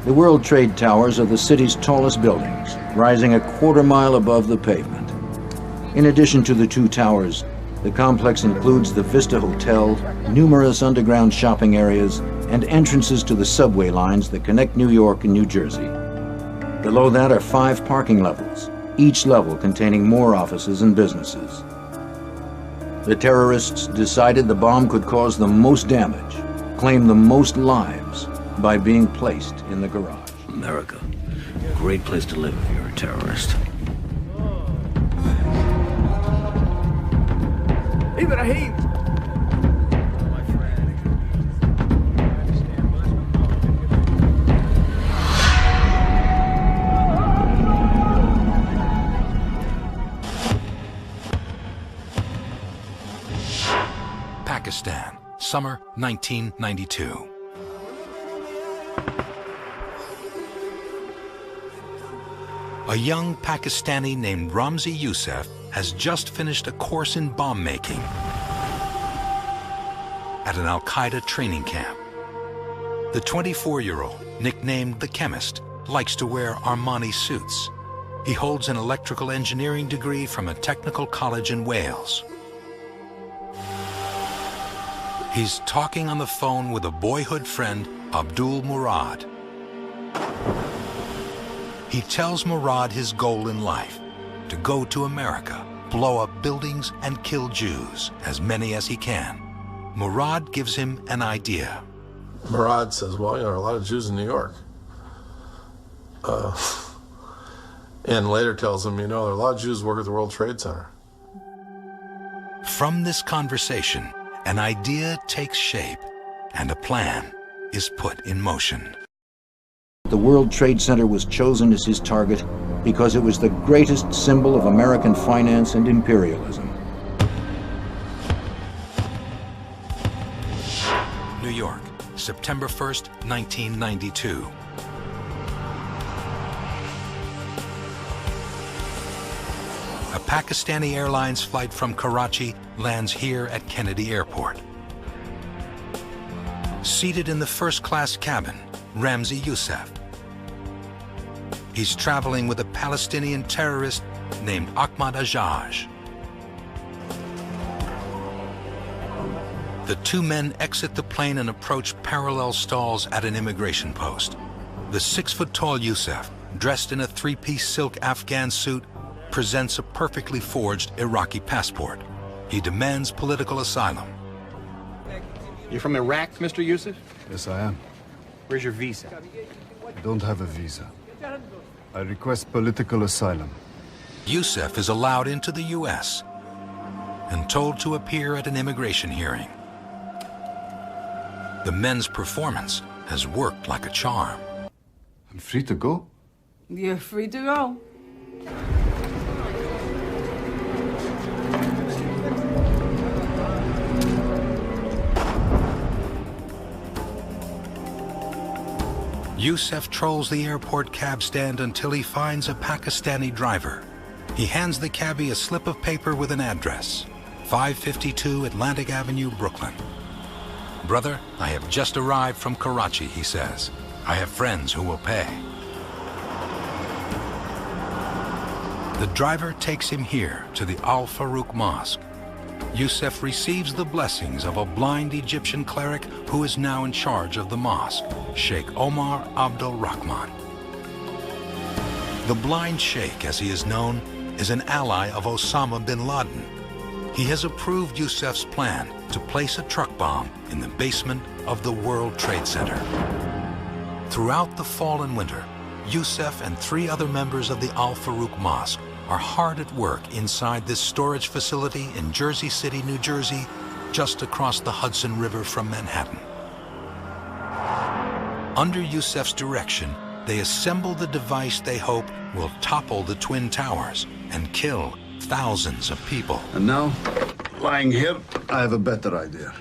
The World Trade Towers are the city's tallest buildings, rising a quarter-mile above the pavement. In addition to the two towers, the complex includes the Vista Hotel, numerous underground shopping areas, and entrances to the subway lines that connect New York and New Jersey. Below that are 5 parking levels, each level containing more offices and businesses. The terrorists decided the bomb could cause the most damage, claim the most lives, by being placed in the garage. America, great place to live if you're a terrorist. Ibrahim! Pakistan, summer 1992. A young Pakistani named Ramzi Youssef has just finished a course in bomb making at an Al-Qaeda training camp. The 24-year-old, nicknamed the Chemist, likes to wear Armani suits. He holds an electrical engineering degree from a technical college in Wales. He's talking on the phone with a boyhood friend, Abdul Murad. He tells Murad his goal in life, to go to America, blow up buildings and kill Jews, as many as he can. Murad gives him an idea. Murad says, well, there are a lot of Jews in New York. And later tells him, there are a lot of Jews who work at the World Trade Center. From this conversation, an idea takes shape and a plan is put in motion. The World Trade Center was chosen as his target because it was the greatest symbol of American finance and imperialism. New York, September 1st, 1992. A Pakistani Airlines flight from Karachi lands here at Kennedy Airport. Seated in the first-class cabin, Ramzi Youssef. He's traveling with a Palestinian terrorist named Ahmad Ajaj. The two men exit the plane and approach parallel stalls at an immigration post. The 6-foot-tall Youssef, dressed in a 3-piece silk Afghan suit, presents a perfectly forged Iraqi passport. He demands political asylum. You're from Iraq, Mr. Youssef? Yes, I am. Where's your visa? I don't have a visa. I request political asylum. Youssef is allowed into the U.S. and told to appear at an immigration hearing. The men's performance has worked like a charm. I'm free to go? You're free to go. Youssef trolls the airport cab stand until he finds a Pakistani driver. He hands the cabbie a slip of paper with an address, 552 Atlantic Avenue, Brooklyn. "Brother, I have just arrived from Karachi," he says. "I have friends who will pay." The driver takes him here to the Al-Farouq Mosque. Youssef receives the blessings of a blind Egyptian cleric who is now in charge of the mosque, Sheikh Omar Abdul Rahman. The blind sheikh, as he is known, is an ally of Osama bin Laden. He has approved Youssef's plan to place a truck bomb in the basement of the World Trade Center. Throughout the fall and winter, Youssef and 3 other members of the Al-Farouq Mosque are hard at work inside this storage facility in Jersey City, New Jersey, just across the Hudson River from Manhattan. Under Youssef's direction, they assemble the device they hope will topple the Twin Towers and kill thousands of people. And now, lying here, I have a better idea.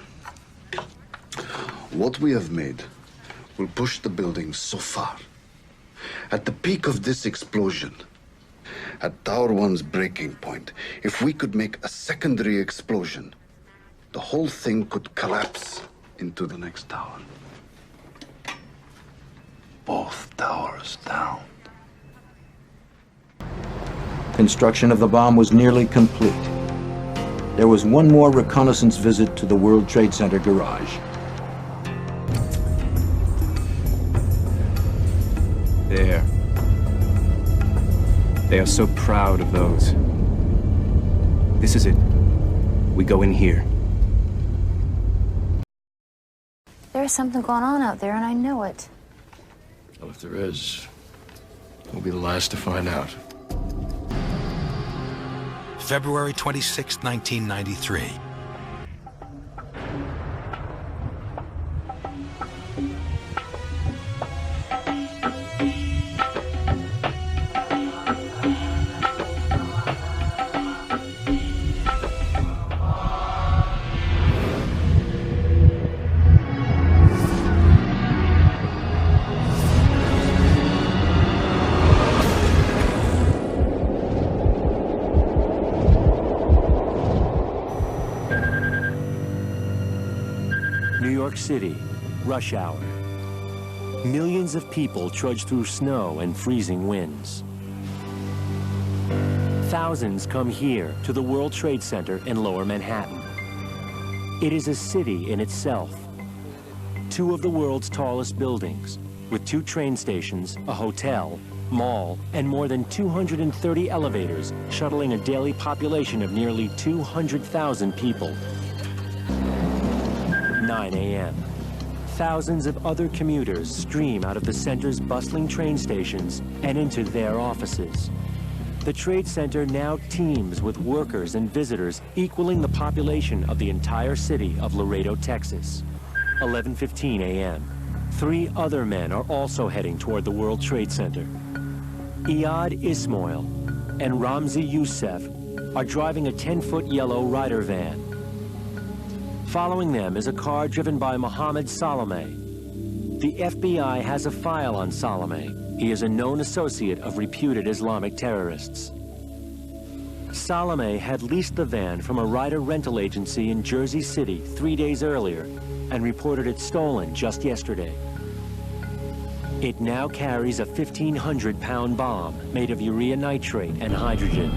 What we have made will push the building so far. At the peak of this explosion, at Tower 1's breaking point, if we could make a secondary explosion, the whole thing could collapse into the next tower. both towers down. Construction of the bomb was nearly complete. There was one more reconnaissance visit to the World Trade Center garage. There. They are so proud of those. This is it. We go in here. There's something going on out there, and I know it. Well, if there is, we'll be the last to find out. February 26, 1993. New York City, rush hour. Millions of people trudge through snow and freezing winds. Thousands come here to the World Trade Center in Lower Manhattan. It is a city in itself. Two of the world's tallest buildings, with 2 train stations, a hotel, mall, and more than 230 elevators shuttling a daily population of nearly 200,000 people. 9 a.m. Thousands of other commuters stream out of the center's bustling train stations and into their offices. The Trade Center now teems with workers and visitors equaling the population of the entire city of Laredo, Texas. 11:15 a.m. 3 other men are also heading toward the World Trade Center. Iyad Ismail and Ramzi Youssef are driving a 10-foot yellow Ryder van. Following them is a car driven by Mohammed Salome. The FBI has a file on Salome. He is a known associate of reputed Islamic terrorists. Salome had leased the van from a Ryder rental agency in Jersey City 3 days earlier and reported it stolen just yesterday. It now carries a 1,500-pound bomb made of urea nitrate and hydrogen.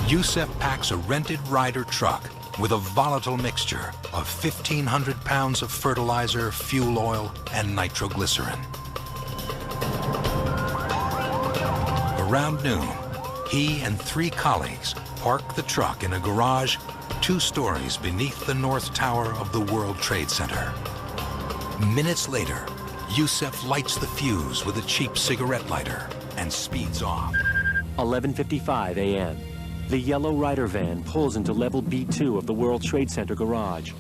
Youssef packs a rented Ryder truck with a volatile mixture of 1,500 pounds of fertilizer, fuel oil, and nitroglycerin. Around noon, he and 3 colleagues park the truck in a garage 2 stories beneath the North Tower of the World Trade Center. Minutes later, Youssef lights the fuse with a cheap cigarette lighter and speeds off. 11:55 a.m. The yellow Ryder van pulls into level B2 of the World Trade Center garage.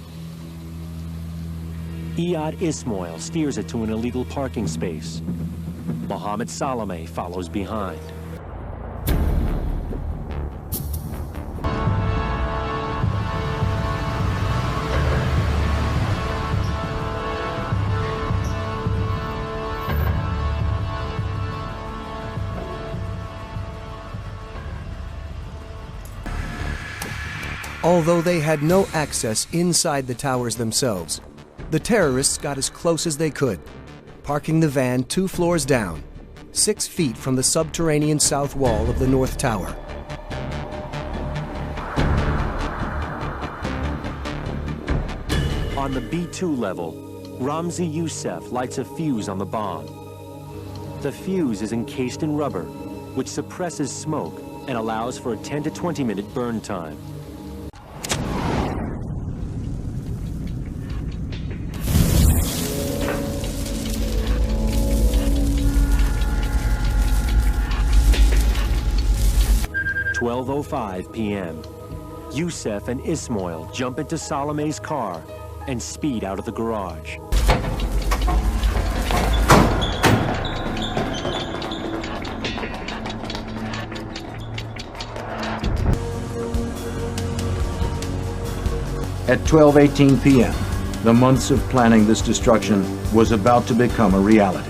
Iyad Ismail steers it to an illegal parking space. Mohammed Salome follows behind. Although they had no access inside the towers themselves, the terrorists got as close as they could, parking the van 2 floors down, 6 feet from the subterranean south wall of the North Tower. On the B2 level, Ramzi Youssef lights a fuse on the bomb. The fuse is encased in rubber, which suppresses smoke and allows for a 10 to 20 minute burn time. At 12:05 p.m. Youssef and Ismail jump into Salome's car and speed out of the garage. At 12:18 p.m., the months of planning this destruction was about to become a reality.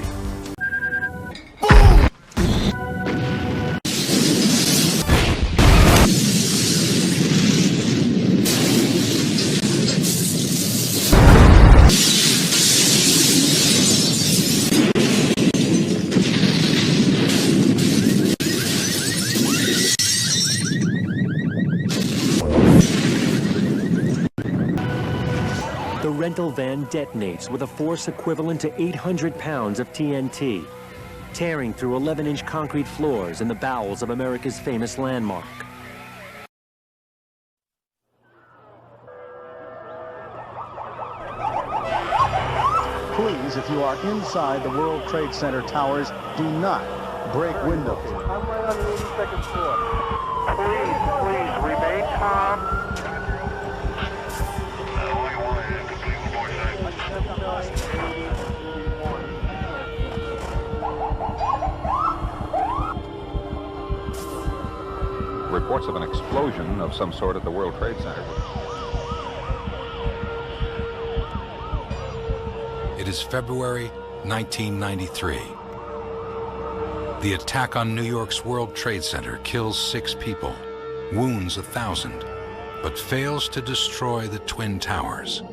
The rental van detonates with a force equivalent to 800 pounds of TNT, tearing through 11-inch concrete floors in the bowels of America's famous landmark. Please, if you are inside the World Trade Center towers, do not break windows. I'm right on the 82nd floor. Please remain calm. Reports of an explosion of some sort at the World Trade Center. It is February 1993. The attack on New York's World Trade Center kills 6 people, wounds 1,000, but fails to destroy the Twin Towers.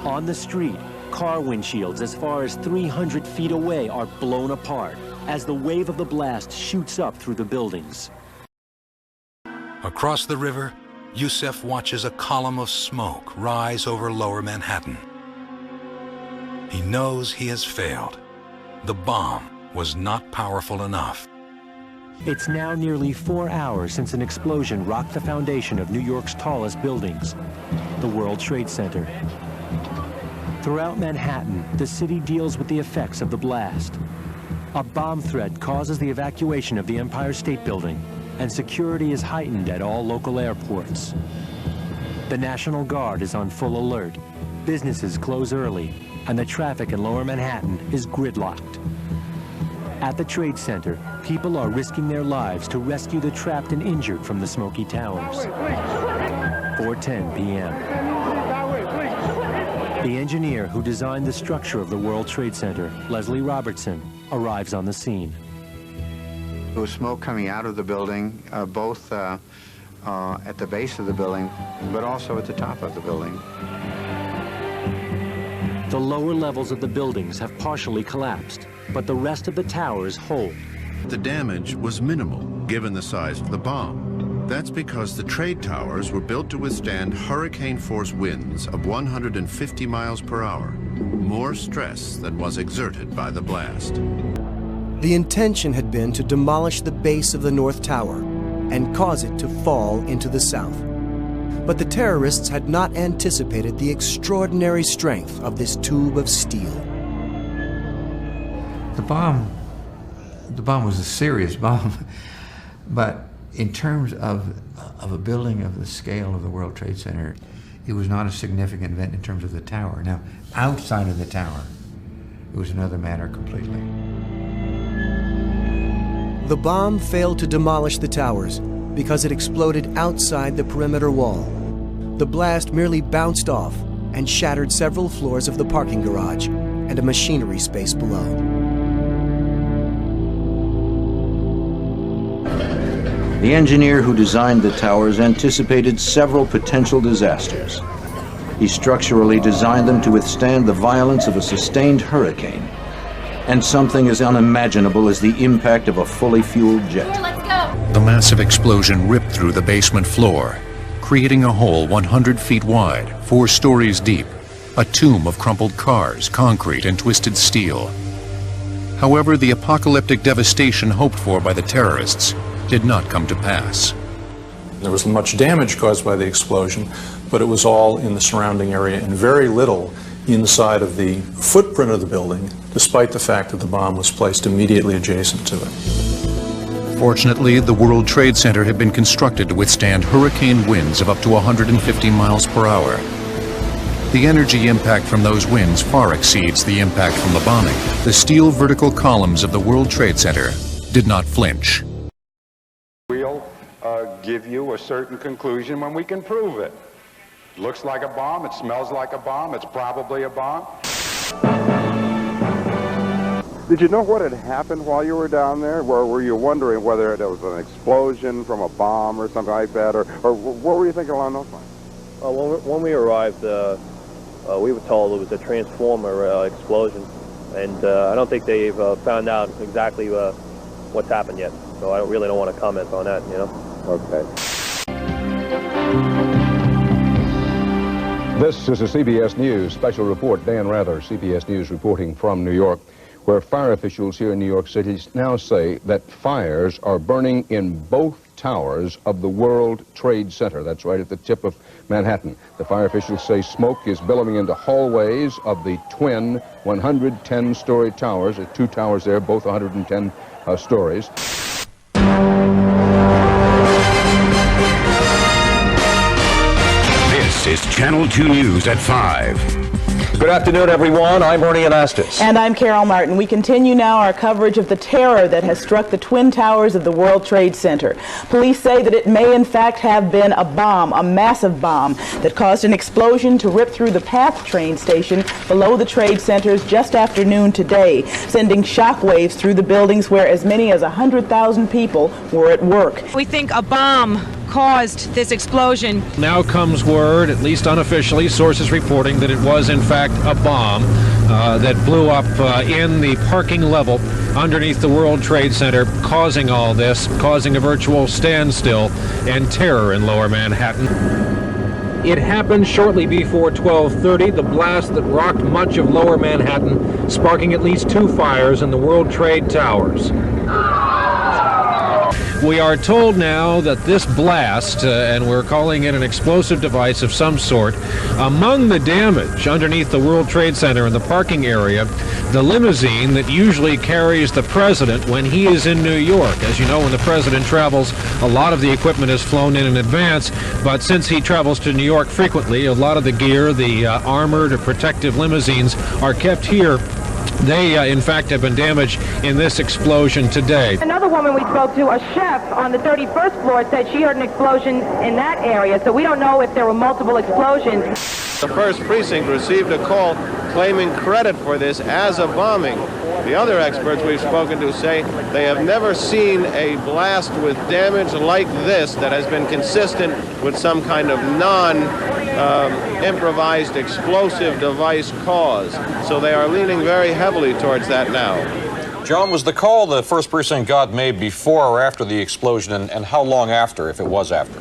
On the street, car windshields as far as 300 feet away are blown apart as the wave of the blast shoots up through the buildings. Across the river, Yusef watches a column of smoke rise over lower Manhattan. He knows he has failed. The bomb was not powerful enough. It's now nearly 4 hours since an explosion rocked the foundation of New York's tallest buildings, the World Trade Center. Throughout Manhattan, the city deals with the effects of the blast. A bomb threat causes the evacuation of the Empire State Building, and security is heightened at all local airports. The National Guard is on full alert. Businesses close early, and the traffic in Lower Manhattan is gridlocked. At the Trade Center, people are risking their lives to rescue the trapped and injured from the smoky towers. 4:10 p.m. The engineer who designed the structure of the World Trade Center, Leslie Robertson, arrives on the scene. There was smoke coming out of the building, both at the base of the building, but also at the top of the building. The lower levels of the buildings have partially collapsed, but the rest of the towers hold. The damage was minimal, given the size of the bomb. That's because the trade towers were built to withstand hurricane-force winds of 150 miles per hour, more stress than was exerted by the blast. The intention had been to demolish the base of the North Tower and cause it to fall into the south. But the terrorists had not anticipated the extraordinary strength of this tube of steel. The bomb was a serious bomb, but in terms of a building of the scale of the World Trade Center, it was not a significant event in terms of the tower. Now, outside of the tower, it was another matter completely. The bomb failed to demolish the towers because it exploded outside the perimeter wall. The blast merely bounced off and shattered several floors of the parking garage and a machinery space below. The engineer who designed the towers anticipated several potential disasters. He structurally designed them to withstand the violence of a sustained hurricane and something as unimaginable as the impact of a fully fueled jet. Let's go! The massive explosion ripped through the basement floor, creating a hole 100 feet wide, 4 stories deep, a tomb of crumpled cars, concrete, and twisted steel. However, the apocalyptic devastation hoped for by the terrorists did not come to pass. There was much damage caused by the explosion, but it was all in the surrounding area and very little inside of the footprint of the building, despite the fact that the bomb was placed immediately adjacent to it. Fortunately, the World Trade Center had been constructed to withstand hurricane winds of up to 150 miles per hour. The energy impact from those winds far exceeds the impact from the bombing. The steel vertical columns of the World Trade Center did not flinch. We'll give you a certain conclusion when we can prove it. It looks like a bomb, it smells like a bomb, it's probably a bomb. Did you know what had happened while you were down there? Or were you wondering whether there was an explosion from a bomb or something like that? Or what were you thinking along those lines? When we arrived, we were told it was a transformer explosion. And I don't think they've found out exactly what's happened yet. So I really don't want to comment on that, you know? Okay. This is a CBS News special report. Dan Rather, CBS News, reporting from New York, where fire officials here in New York City now say that fires are burning in both towers of the World Trade Center. That's right at the tip of Manhattan. The fire officials say smoke is billowing into hallways of the twin 110-story towers. There are two towers there, both 110 stories. This is Channel 2 News at 5. Good afternoon, everyone. I'm Ernie Anastas. And I'm Carol Martin. We continue now our coverage of the terror that has struck the twin towers of the World Trade Center. Police say that it may in fact have been a bomb, a massive bomb, that caused an explosion to rip through the PATH train station below the trade centers just after noon today, sending shockwaves through the buildings where as many as 100,000 people were at work. We think a bomb caused this explosion. Now comes word, at least unofficially, sources reporting that it was in fact a bomb that blew up in the parking level underneath the World Trade Center, causing all this, causing a virtual standstill and terror in Lower Manhattan. It happened shortly before 12:30, the blast that rocked much of Lower Manhattan, sparking at least 2 fires in the World Trade Towers. We are told now that this blast, and we're calling it an explosive device of some sort, among the damage underneath the World Trade Center in the parking area, the limousine that usually carries the president when he is in New York. As you know, when the president travels, a lot of the equipment is flown in advance, but since he travels to New York frequently, a lot of the gear, the armored or protective limousines, are kept here. They, in fact, have been damaged in this explosion today. Another woman we spoke to, a chef on the 31st floor, said she heard an explosion in that area, so we don't know if there were multiple explosions. The first precinct received a call claiming credit for this as a bombing. The other experts we've spoken to say they have never seen a blast with damage like this that has been consistent with some kind of improvised explosive device cause. So they are leaning very heavily towards that now. John, was the call the first precinct got made before or after the explosion, and how long after, if it was after?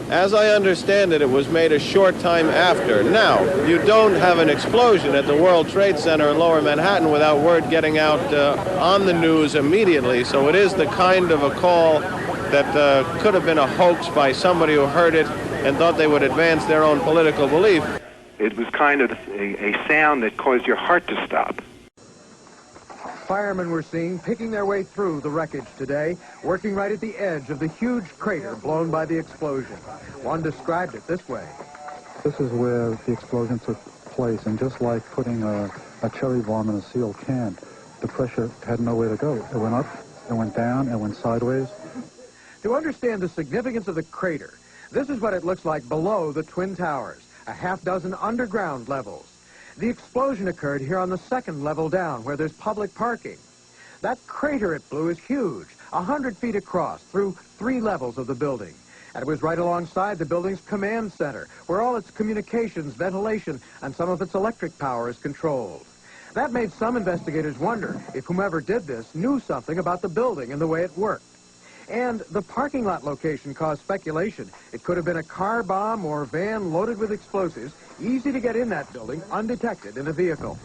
As I understand it, it was made a short time after. Now, you don't have an explosion at the World Trade Center in Lower Manhattan without word getting out on the news immediately, so it is the kind of a call that could have been a hoax by somebody who heard it and thought they would advance their own political belief. It was kind of a sound that caused your heart to stop. Firemen were seen picking their way through the wreckage today, working right at the edge of the huge crater blown by the explosion. One described it this way. This is where the explosion took place, and just like putting a cherry bomb in a sealed can, the pressure had nowhere to go. It went up, it went down, it went sideways. To understand the significance of the crater, this is what it looks like below the Twin Towers, a half-dozen underground levels. The explosion occurred here on the second level down, where there's public parking. That crater it blew is huge, 100 feet across, through 3 levels of the building. And it was right alongside the building's command center, where all its communications, ventilation, and some of its electric power is controlled. That made some investigators wonder if whomever did this knew something about the building and the way it worked. And the parking lot location caused speculation. It could have been a car bomb or van loaded with explosives, easy to get in that building undetected in a vehicle.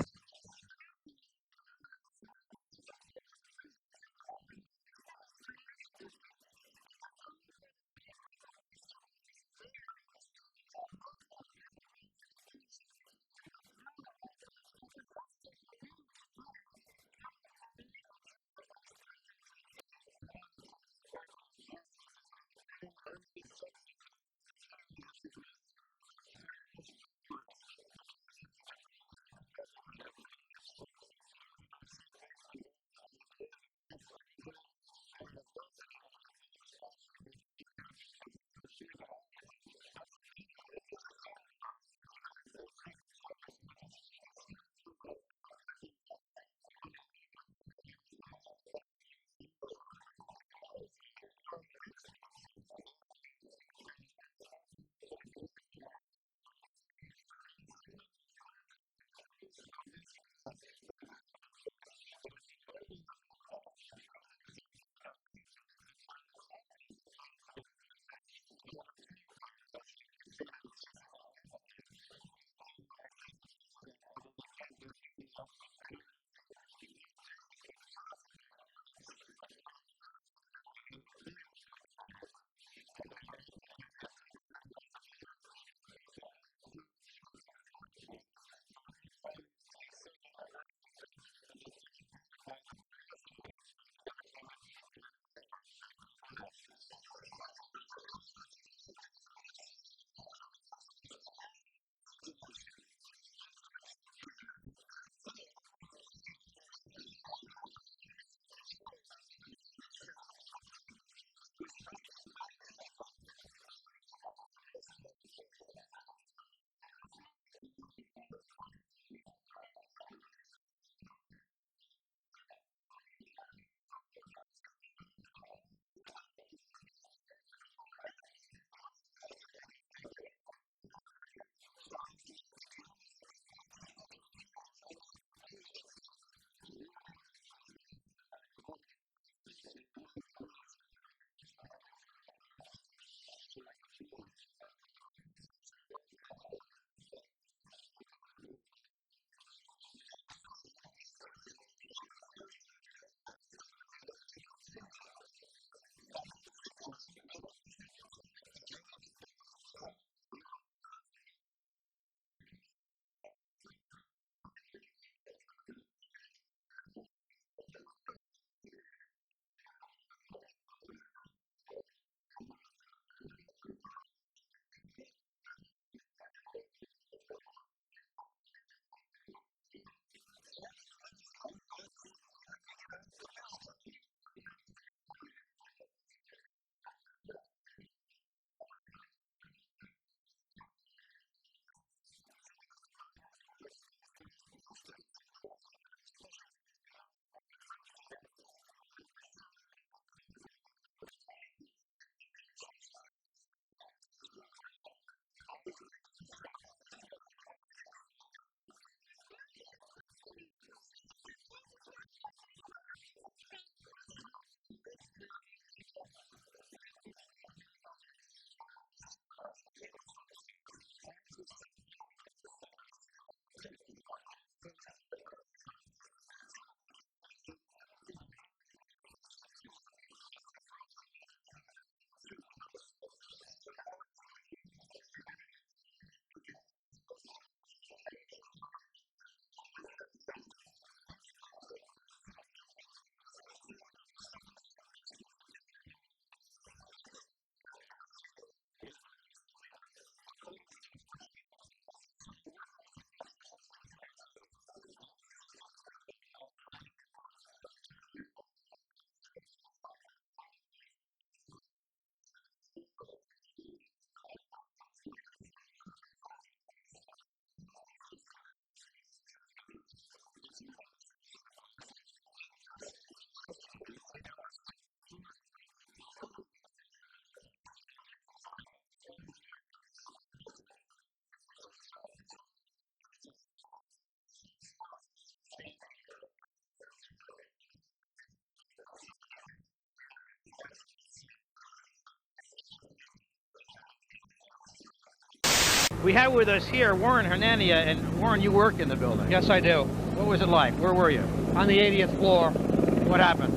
We have with us here Warren Hernania, and Warren, you work in the building. Yes, I do. What was it like? Where were you? On the 80th floor. What happened?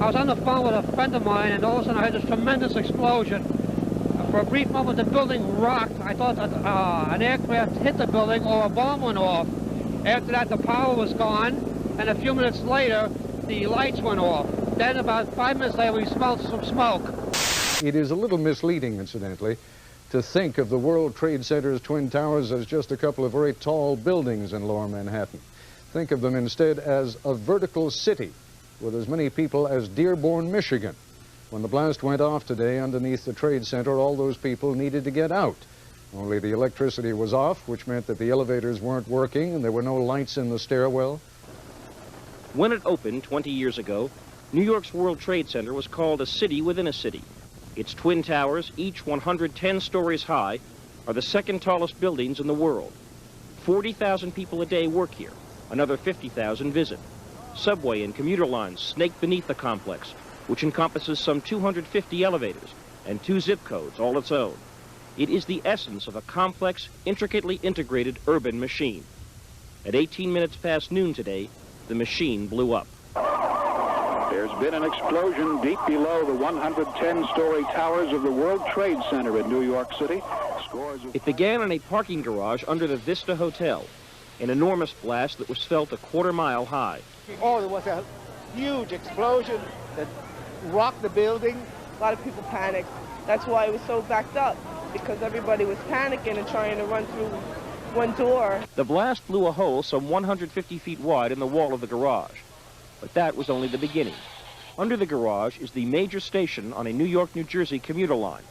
I was on the phone with a friend of mine, and all of a sudden I heard this tremendous explosion. For a brief moment, the building rocked. I thought that an aircraft hit the building or a bomb went off. After that, the power was gone, and a few minutes later, the lights went off. Then about 5 minutes later, we smelled some smoke. It is a little misleading, incidentally, to think of the World Trade Center's Twin Towers as just a couple of very tall buildings in lower Manhattan. Think of them instead as a vertical city with as many people as Dearborn, Michigan. When the blast went off today underneath the Trade Center, all those people needed to get out. Only the electricity was off, which meant that the elevators weren't working and there were no lights in the stairwell. When it opened 20 years ago, New York's World Trade Center was called a city within a city. Its twin towers, each 110 stories high, are the second tallest buildings in the world. 40,000 people a day work here. Another 50,000 visit. Subway and commuter lines snake beneath the complex, which encompasses some 250 elevators and 2 zip codes all its own. It is the essence of a complex, intricately integrated urban machine. At 18 minutes past noon today, the machine blew up. There's been an explosion deep below the 110-story towers of the World Trade Center in New York City. It began in a parking garage under the Vista Hotel, an enormous blast that was felt a quarter-mile high. Oh, there was a huge explosion that rocked the building. A lot of people panicked. That's why it was so backed up, because everybody was panicking and trying to run through one door. The blast blew a hole some 150 feet wide in the wall of the garage. But that was only the beginning. Under the garage is the major station on a New York-New Jersey commuter line.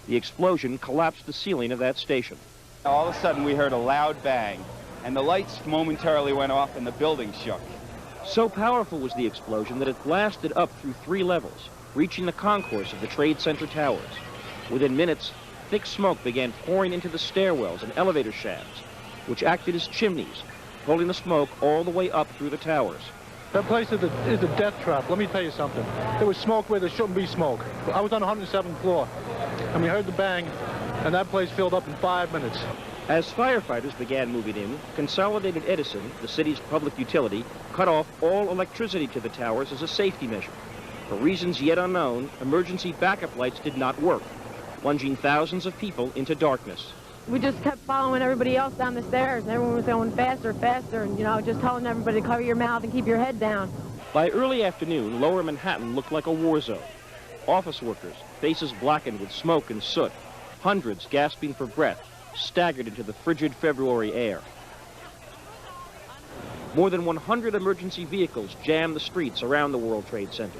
The explosion collapsed the ceiling of that station. All of a sudden we heard a loud bang, and the lights momentarily went off and the building shook. So powerful was the explosion that it blasted up through 3 levels, reaching the concourse of the Trade Center towers. Within minutes, thick smoke began pouring into the stairwells and elevator shafts, which acted as chimneys, pulling the smoke all the way up through the towers. That place is a death trap. Let me tell you something. There was smoke where there shouldn't be smoke. I was on the 107th floor, and we heard the bang, and that place filled up in 5 minutes. As firefighters began moving in, Consolidated Edison, the city's public utility, cut off all electricity to the towers as a safety measure. For reasons yet unknown, emergency backup lights did not work, plunging thousands of people into darkness. We just kept following everybody else down the stairs, and everyone was going faster, faster, and, just telling everybody to cover your mouth and keep your head down. By early afternoon, lower Manhattan looked like a war zone. Office workers, faces blackened with smoke and soot, hundreds gasping for breath, staggered into the frigid February air. More than 100 emergency vehicles jammed the streets around the World Trade Center.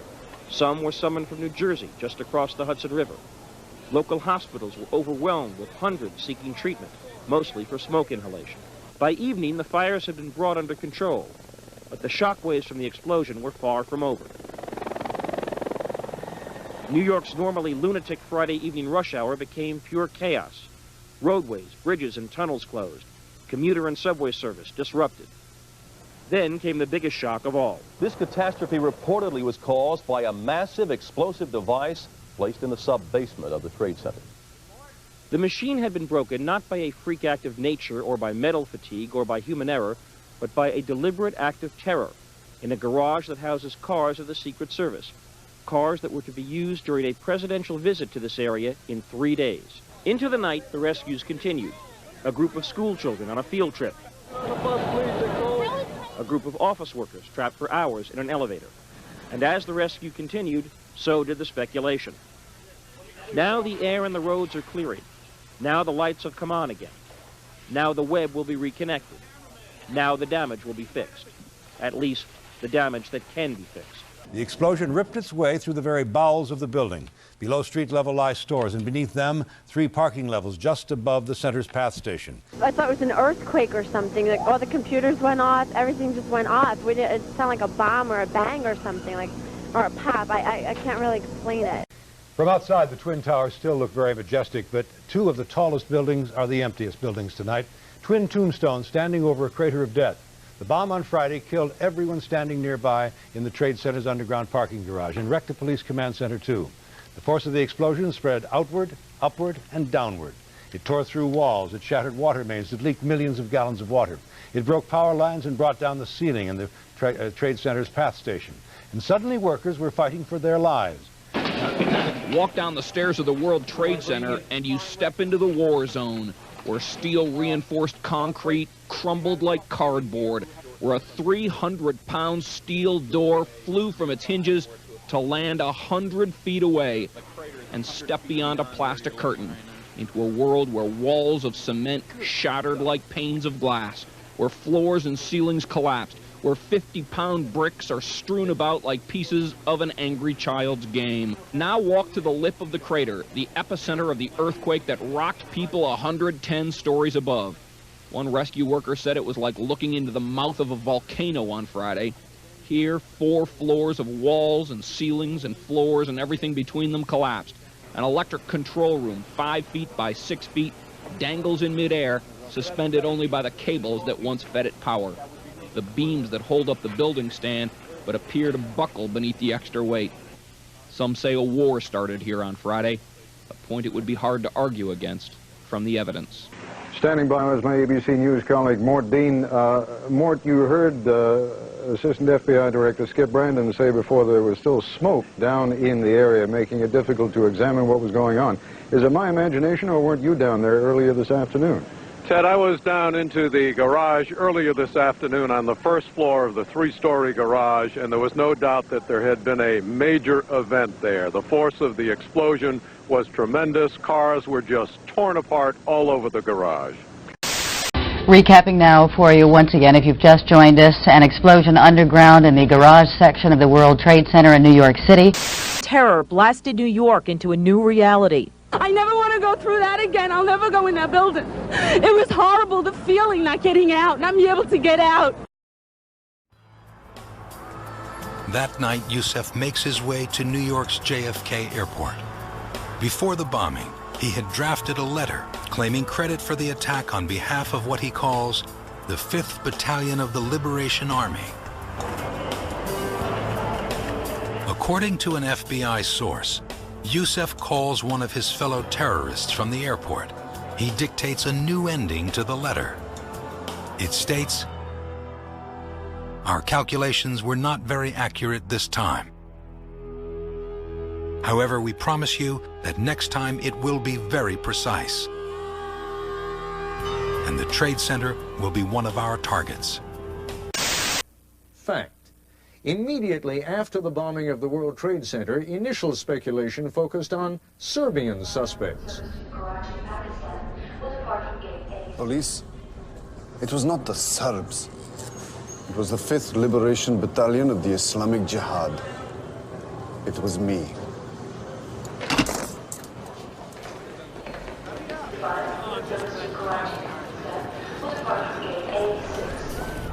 Some were summoned from New Jersey, just across the Hudson River. Local hospitals were overwhelmed with hundreds seeking treatment, mostly for smoke inhalation. By evening, the fires had been brought under control, but the shockwaves from the explosion were far from over. New York's normally lunatic Friday evening rush hour became pure chaos. Roadways, bridges, and tunnels closed. Commuter and subway service disrupted. Then came the biggest shock of all. This catastrophe reportedly was caused by a massive explosive device placed in the sub-basement of the Trade Center. The machine had been broken not by a freak act of nature or by metal fatigue or by human error, but by a deliberate act of terror in a garage that houses cars of the Secret Service, cars that were to be used during a presidential visit to this area in 3 days. Into the night, the rescues continued. A group of school children on a field trip. A group of office workers trapped for hours in an elevator. And as the rescue continued, so did the speculation. Now the air and the roads are clearing. Now the lights have come on again. Now the web will be reconnected. Now the damage will be fixed. At least the damage that can be fixed. The explosion ripped its way through the very bowels of the building. Below street level lie stores, and beneath them, 3 parking levels just above the center's path station. I thought it was an earthquake or something. Like all the computers went off, everything just went off. It sounded like a bomb or a bang or something, or a pop. I can't really explain it. From outside, the Twin Towers still look very majestic, but 2 of the tallest buildings are the emptiest buildings tonight. Twin tombstones standing over a crater of death. The bomb on Friday killed everyone standing nearby in the Trade Center's underground parking garage and wrecked the police command center too. The force of the explosion spread outward, upward, and downward. It tore through walls, it shattered water mains that leaked millions of gallons of water. It broke power lines and brought down the ceiling in the Trade Center's PATH station. And suddenly workers were fighting for their lives. Walk down the stairs of the World Trade Center and you step into the war zone, where steel-reinforced concrete crumbled like cardboard, where a 300-pound steel door flew from its hinges to land 100 feet away and step beyond a plastic curtain into a world where walls of cement shattered like panes of glass, where floors and ceilings collapsed, where 50-pound bricks are strewn about like pieces of an angry child's game. Now walk to the lip of the crater, the epicenter of the earthquake that rocked people 110 stories above. One rescue worker said it was like looking into the mouth of a volcano on Friday. Here, 4 floors of walls and ceilings and floors and everything between them collapsed. An electric control room, 5 feet by 6 feet, dangles in midair, suspended only by the cables that once fed it power. The beams that hold up the building stand, but appear to buckle beneath the extra weight. Some say a war started here on Friday, a point it would be hard to argue against from the evidence. Standing by was my ABC News colleague, Mort Dean. Mort, you heard Assistant FBI Director Skip Brandon say before there was still smoke down in the area, making it difficult to examine what was going on. Is it my imagination, or weren't you down there earlier this afternoon? Ted, I was down into the garage earlier this afternoon on the first floor of the 3-story garage, and there was no doubt that there had been a major event there. The force of the explosion was tremendous. Cars were just torn apart all over the garage. Recapping now for you once again, if you've just joined us, an explosion underground in the garage section of the World Trade Center in New York City. Terror blasted New York into a new reality. I never want to go through that again. I'll never go in that building. It was horrible, the feeling not getting out, not being able to get out. That night, Youssef makes his way to New York's JFK airport. Before the bombing, he had drafted a letter claiming credit for the attack on behalf of what he calls the 5th Battalion of the Liberation Army. According to an FBI source, Youssef calls one of his fellow terrorists from the airport. He dictates a new ending to the letter. It states, "Our calculations were not very accurate this time. However, we promise you that next time it will be very precise. And the Trade Center will be one of our targets." Fact. Immediately after the bombing of the World Trade Center, initial speculation focused on Serbian suspects. Police, it was not the Serbs. It was the 5th Liberation Battalion of the Islamic Jihad. It was me.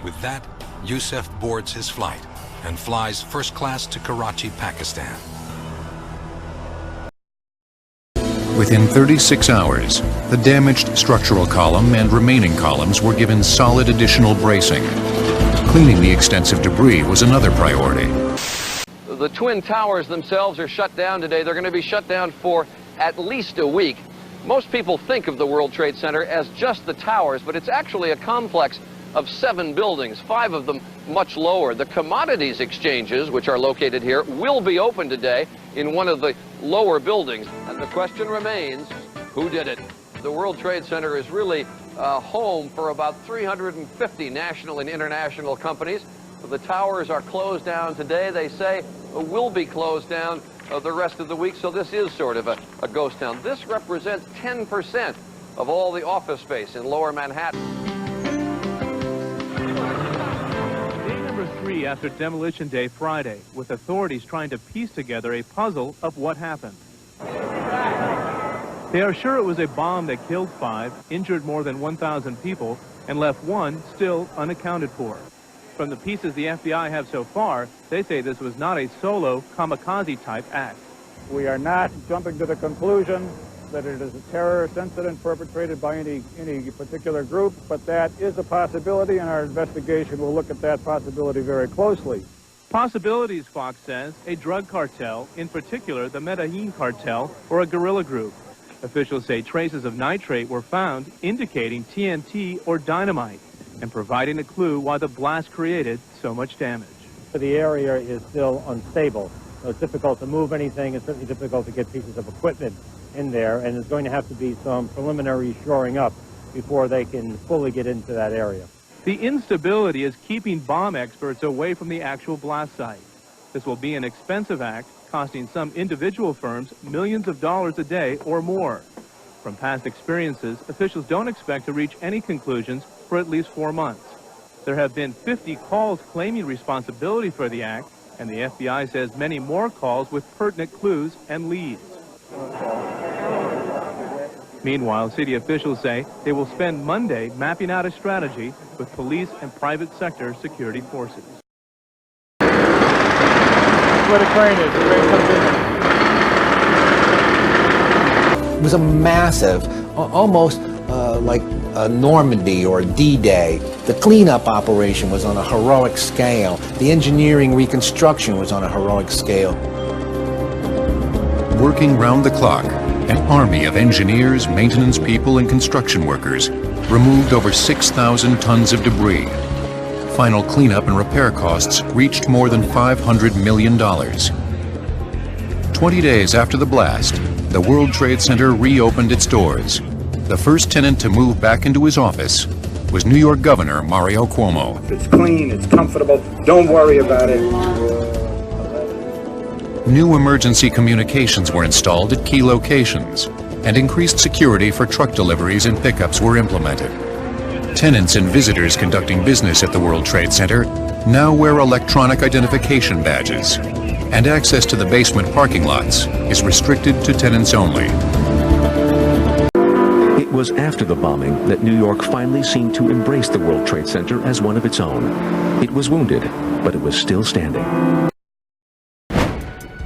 With that, Youssef boards his flight and flies first class to Karachi, Pakistan. Within 36 hours, the damaged structural column and remaining columns were given solid additional bracing. Cleaning the extensive debris was another priority. The Twin Towers themselves are shut down today. They're going to be shut down for at least a week. Most people think of the World Trade Center as just the towers, but it's actually a complex of 7 buildings, 5 of them much lower. The commodities exchanges, which are located here, will be open today in one of the lower buildings. And the question remains, who did it? The World Trade Center is really home for about 350 national and international companies. The towers are closed down today. They say will be closed down the rest of the week, so this is sort of a ghost town. This represents 10% of all the office space in lower Manhattan. Day number 3 after Demolition Day Friday, with authorities trying to piece together a puzzle of what happened. They are sure it was a bomb that killed 5, injured more than 1,000 people, and left 1 still unaccounted for. From the pieces the FBI have so far, they say this was not a solo kamikaze-type act. We are not jumping to the conclusion that it is a terrorist incident perpetrated by any particular group, but that is a possibility, and our investigation will look at that possibility very closely. Possibilities, Fox says, a drug cartel, in particular the Medellin cartel, or a guerrilla group. Officials say traces of nitrate were found indicating TNT or dynamite and providing a clue why the blast created so much damage. The area is still unstable, so it's difficult to move anything. It's certainly difficult to get pieces of equipment in there, and there's going to have to be some preliminary shoring up before they can fully get into that area. The instability is keeping bomb experts away from the actual blast site. This will be an expensive act, costing some individual firms millions of dollars a day or more. From past experiences, officials don't expect to reach any conclusions for at least 4 months. There have been 50 calls claiming responsibility for the act, and the FBI says many more calls with pertinent clues and leads. Meanwhile, city officials say they will spend Monday mapping out a strategy with police and private sector security forces. Where the train is, the train comes in. It was a massive, almost like Normandy or D-Day. The cleanup operation was on a heroic scale. The engineering reconstruction was on a heroic scale. Working round the clock, an army of engineers, maintenance people, and construction workers removed over 6,000 tons of debris. Final cleanup and repair costs reached more than $500 million. 20 days after the blast, the World Trade Center reopened its doors. The first tenant to move back into his office was New York Governor Mario Cuomo. It's clean, it's comfortable, don't worry about it. New emergency communications were installed at key locations, and increased security for truck deliveries and pickups were implemented. Tenants and visitors conducting business at the World Trade Center now wear electronic identification badges, and access to the basement parking lots is restricted to tenants only. It was after the bombing that New York finally seemed to embrace the World Trade Center as one of its own. It was wounded, but it was still standing.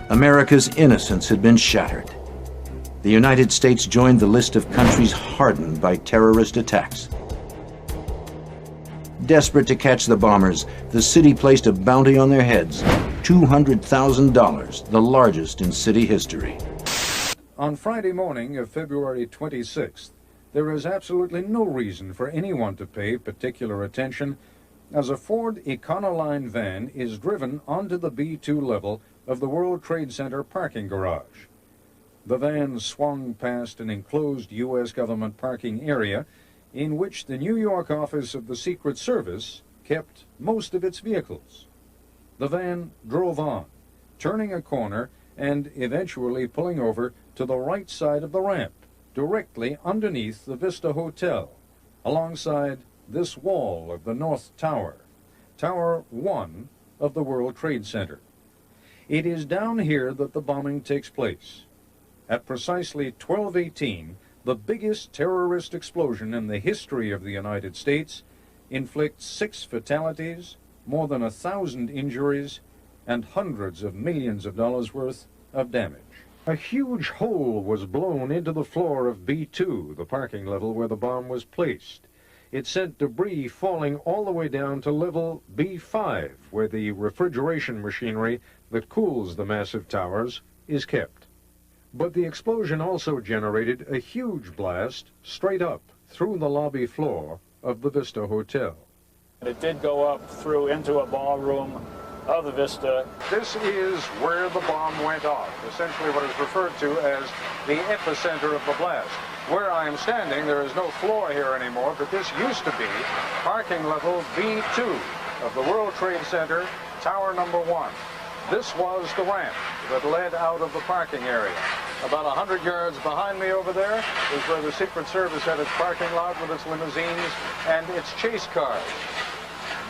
America's innocence had been shattered. The United States joined the list of countries hardened by terrorist attacks. Desperate to catch the bombers, the city placed a bounty on their heads, $200,000, the largest in city history. On Friday morning of February 26th, there is absolutely no reason for anyone to pay particular attention as a Ford Econoline van is driven onto the B2 level of the World Trade Center parking garage. The van swung past an enclosed U.S. government parking area in which the New York office of the Secret Service kept most of its vehicles. The van drove on, turning a corner and eventually pulling over to the right side of the ramp, directly underneath the Vista Hotel, alongside this wall of the North Tower, Tower 1 of the World Trade Center. It is down here that the bombing takes place. At precisely 12:18, the biggest terrorist explosion in the history of the United States inflicts 6 fatalities, more than 1,000 injuries, and hundreds of millions of dollars worth of damage. A huge hole was blown into the floor of B2, the parking level where the bomb was placed. It sent debris falling all the way down to level B5, where the refrigeration machinery that cools the massive towers is kept. But the explosion also generated a huge blast straight up through the lobby floor of the Vista Hotel. It did go up through into a ballroom of the Vista. This is where the bomb went off, essentially what is referred to as the epicenter of the blast. Where I am standing, there is no floor here anymore, but this used to be parking level B2 of the World Trade Center, Tower number 1. This was the ramp that led out of the parking area. About 100 yards behind me over there is where the Secret Service had its parking lot with its limousines and its chase cars.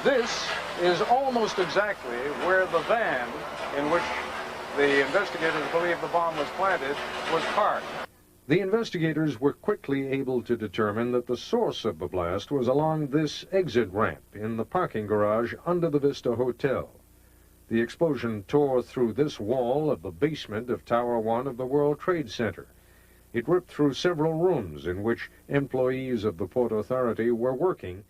This is almost exactly where the van in which the investigators believe the bomb was planted was parked. The investigators were quickly able to determine that the source of the blast was along this exit ramp in the parking garage under the Vista Hotel. The explosion tore through this wall of the basement of Tower 1 of the World Trade Center. It ripped through several rooms in which employees of the Port Authority were working.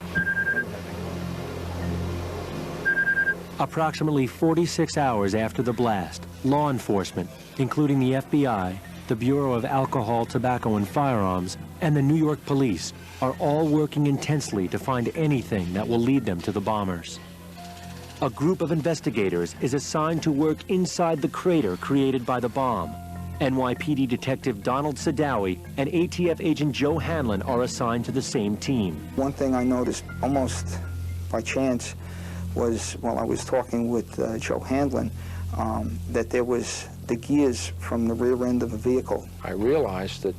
Approximately 46 hours after the blast, law enforcement, including the FBI, the Bureau of Alcohol, Tobacco, and Firearms, and the New York police are all working intensely to find anything that will lead them to the bombers. A group of investigators is assigned to work inside the crater created by the bomb. NYPD Detective Donald Sadawi and ATF Agent Joe Hanlon are assigned to the same team. One thing I noticed almost by chance was while I was talking with Joe Hanlon, that there was the gears from the rear end of a vehicle. I realized that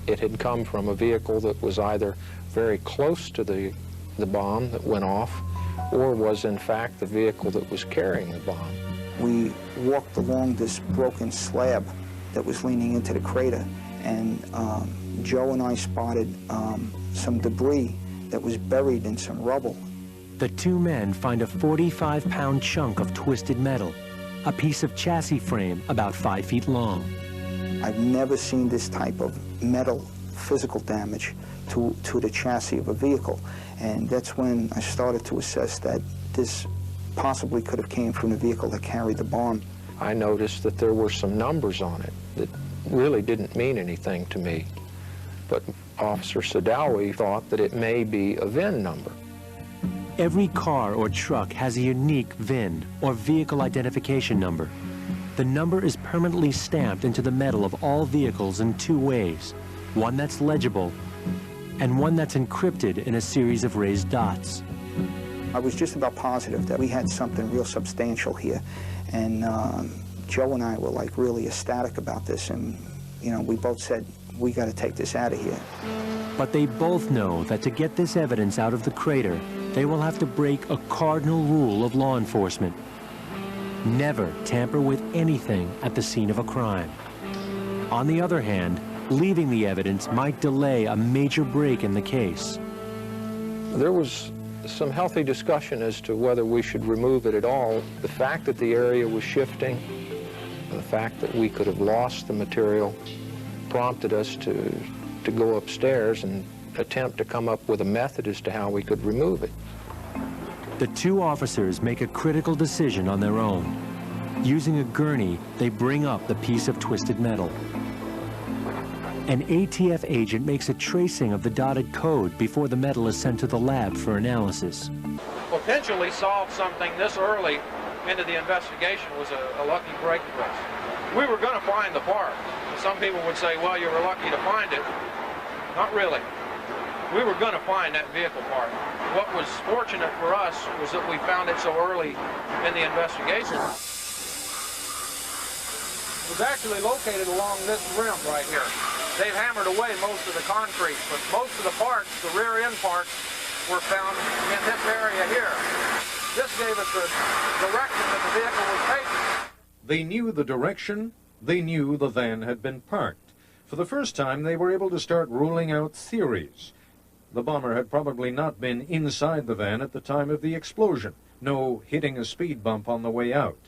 it had come from a vehicle that was either very close to the bomb that went off, or was in fact the vehicle that was carrying the bomb. We walked along this broken slab that was leaning into the crater, and Joe and I spotted some debris that was buried in some rubble. The two men find a 45-pound chunk of twisted metal, a piece of chassis frame about 5 feet long. I've never seen this type of metal physical damage to the chassis of a vehicle, and that's when I started to assess that this possibly could have came from the vehicle that carried the bomb. I noticed that there were some numbers on it that really didn't mean anything to me, but Officer Sadawi thought that it may be a VIN number. Every car or truck has a unique VIN, or vehicle identification number. The number is permanently stamped into the metal of all vehicles in two ways, one that's legible and one that's encrypted in a series of raised dots. I was just about positive that we had something real substantial here, and Joe and I were like really ecstatic about this, and you know, we both said, we got to take this out of here. But they both know that to get this evidence out of the crater, they will have to break a cardinal rule of law enforcement. Never tamper with anything at the scene of a crime. On the other hand, leaving the evidence might delay a major break in the case. There was some healthy discussion as to whether we should remove it at all. The fact that the area was shifting, the fact that we could have lost the material, prompted us to go upstairs and attempt to come up with a method as to how we could remove it. The two officers make a critical decision on their own. Using a gurney, they bring up the piece of twisted metal. An ATF agent makes a tracing of the dotted code before the metal is sent to the lab for analysis. Potentially solve something this early into the investigation was a lucky break for us. We were going to find the part. Some people would say, well, you were lucky to find it. Not really. We were going to find that vehicle part. What was fortunate for us was that we found it so early in the investigation. It was actually located along this rim right here. They've hammered away most of the concrete, but most of the parts, the rear end parts, were found in this area here. This gave us the direction that the vehicle was taking. They knew the direction, they knew the van had been parked. For the first time, they were able to start ruling out theories. The bomber had probably not been inside the van at the time of the explosion. No hitting a speed bump on the way out.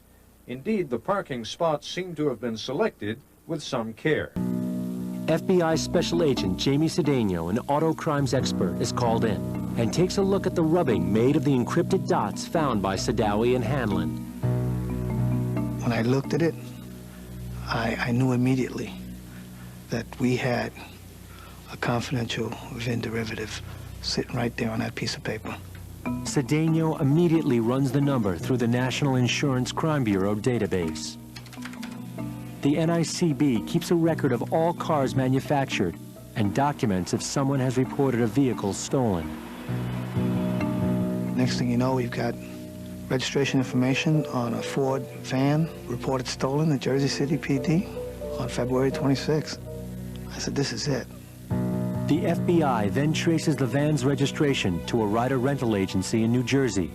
Indeed, the parking spots seemed to have been selected with some care. FBI Special Agent Jamie Cedeno, an auto crimes expert, is called in and takes a look at the rubbing made of the encrypted dots found by Sadawi and Hanlon. When I looked at it, I knew immediately that we had a confidential VIN derivative sitting right there on that piece of paper. Cedeno immediately runs the number through the National Insurance Crime Bureau database. The NICB keeps a record of all cars manufactured and documents if someone has reported a vehicle stolen. Next thing you know, we've got registration information on a Ford van reported stolen at Jersey City PD on February 26th. I said, this is it. The FBI then traces the van's registration to a rider rental agency in New Jersey.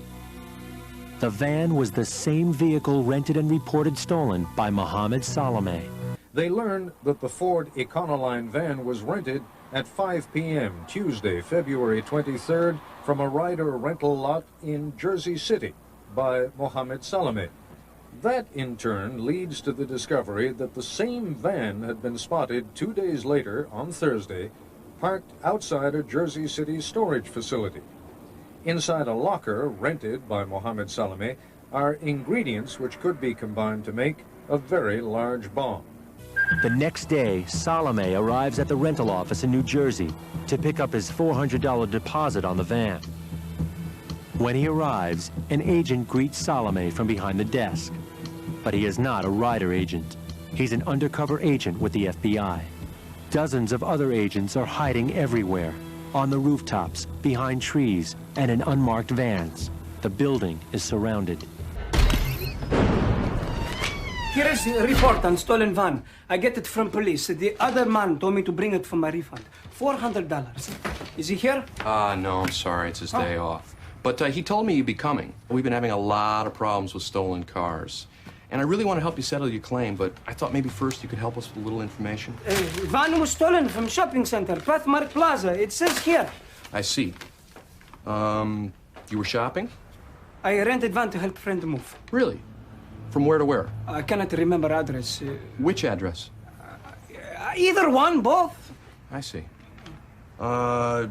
The van was the same vehicle rented and reported stolen by Mohammed Salome. They learned that the Ford Econoline van was rented at 5 p.m. Tuesday, February 23rd, from a rider rental lot in Jersey City by Mohammed Salome. That, in turn, leads to the discovery that the same van had been spotted 2 days later, on Thursday, parked outside a Jersey City storage facility. Inside a locker rented by Mohammed Salome are ingredients which could be combined to make a very large bomb. The next day, Salome arrives at the rental office in New Jersey to pick up his $400 deposit on the van. When he arrives, an agent greets Salome from behind the desk. But he is not a rider agent. He's an undercover agent with the FBI. Dozens of other agents are hiding everywhere, on the rooftops, behind trees, and in unmarked vans. The building is surrounded. Here is a report on stolen van. I get it from police. The other man told me to bring it for my refund. $400. Is he here? No, I'm sorry. It's his day off. But he told me you'd be coming. We've been having a lot of problems with stolen cars. And I really want to help you settle your claim, but I thought maybe first you could help us with a little information. Van was stolen from shopping center, Pathmark Plaza. It says here. I see. You were shopping? I rented van to help friend move. Really? From where to where? I cannot remember address. Which address? Either one, both. I see. Did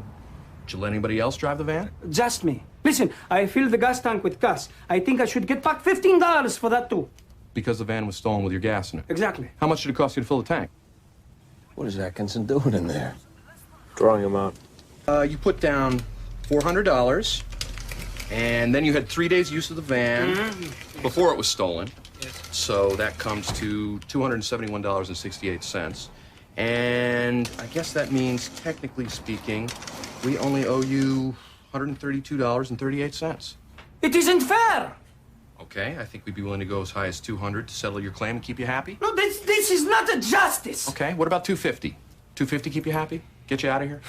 you let anybody else drive the van? Just me. Listen, I filled the gas tank with gas. I think I should get back $15 for that too. Because the van was stolen with your gas in it? Exactly. How much did it cost you to fill the tank? What is Atkinson doing in there? Drawing him out. You put down $400, and then you had 3 days use of the van before it was stolen. Yes. So that comes to $271.68. And I guess that means, technically speaking, we only owe you $132.38. It isn't fair! Okay, I think we'd be willing to go as high as $200 to settle your claim and keep you happy. No, this is not a justice! Okay, what about $250? $250 keep you happy? Get you out of here?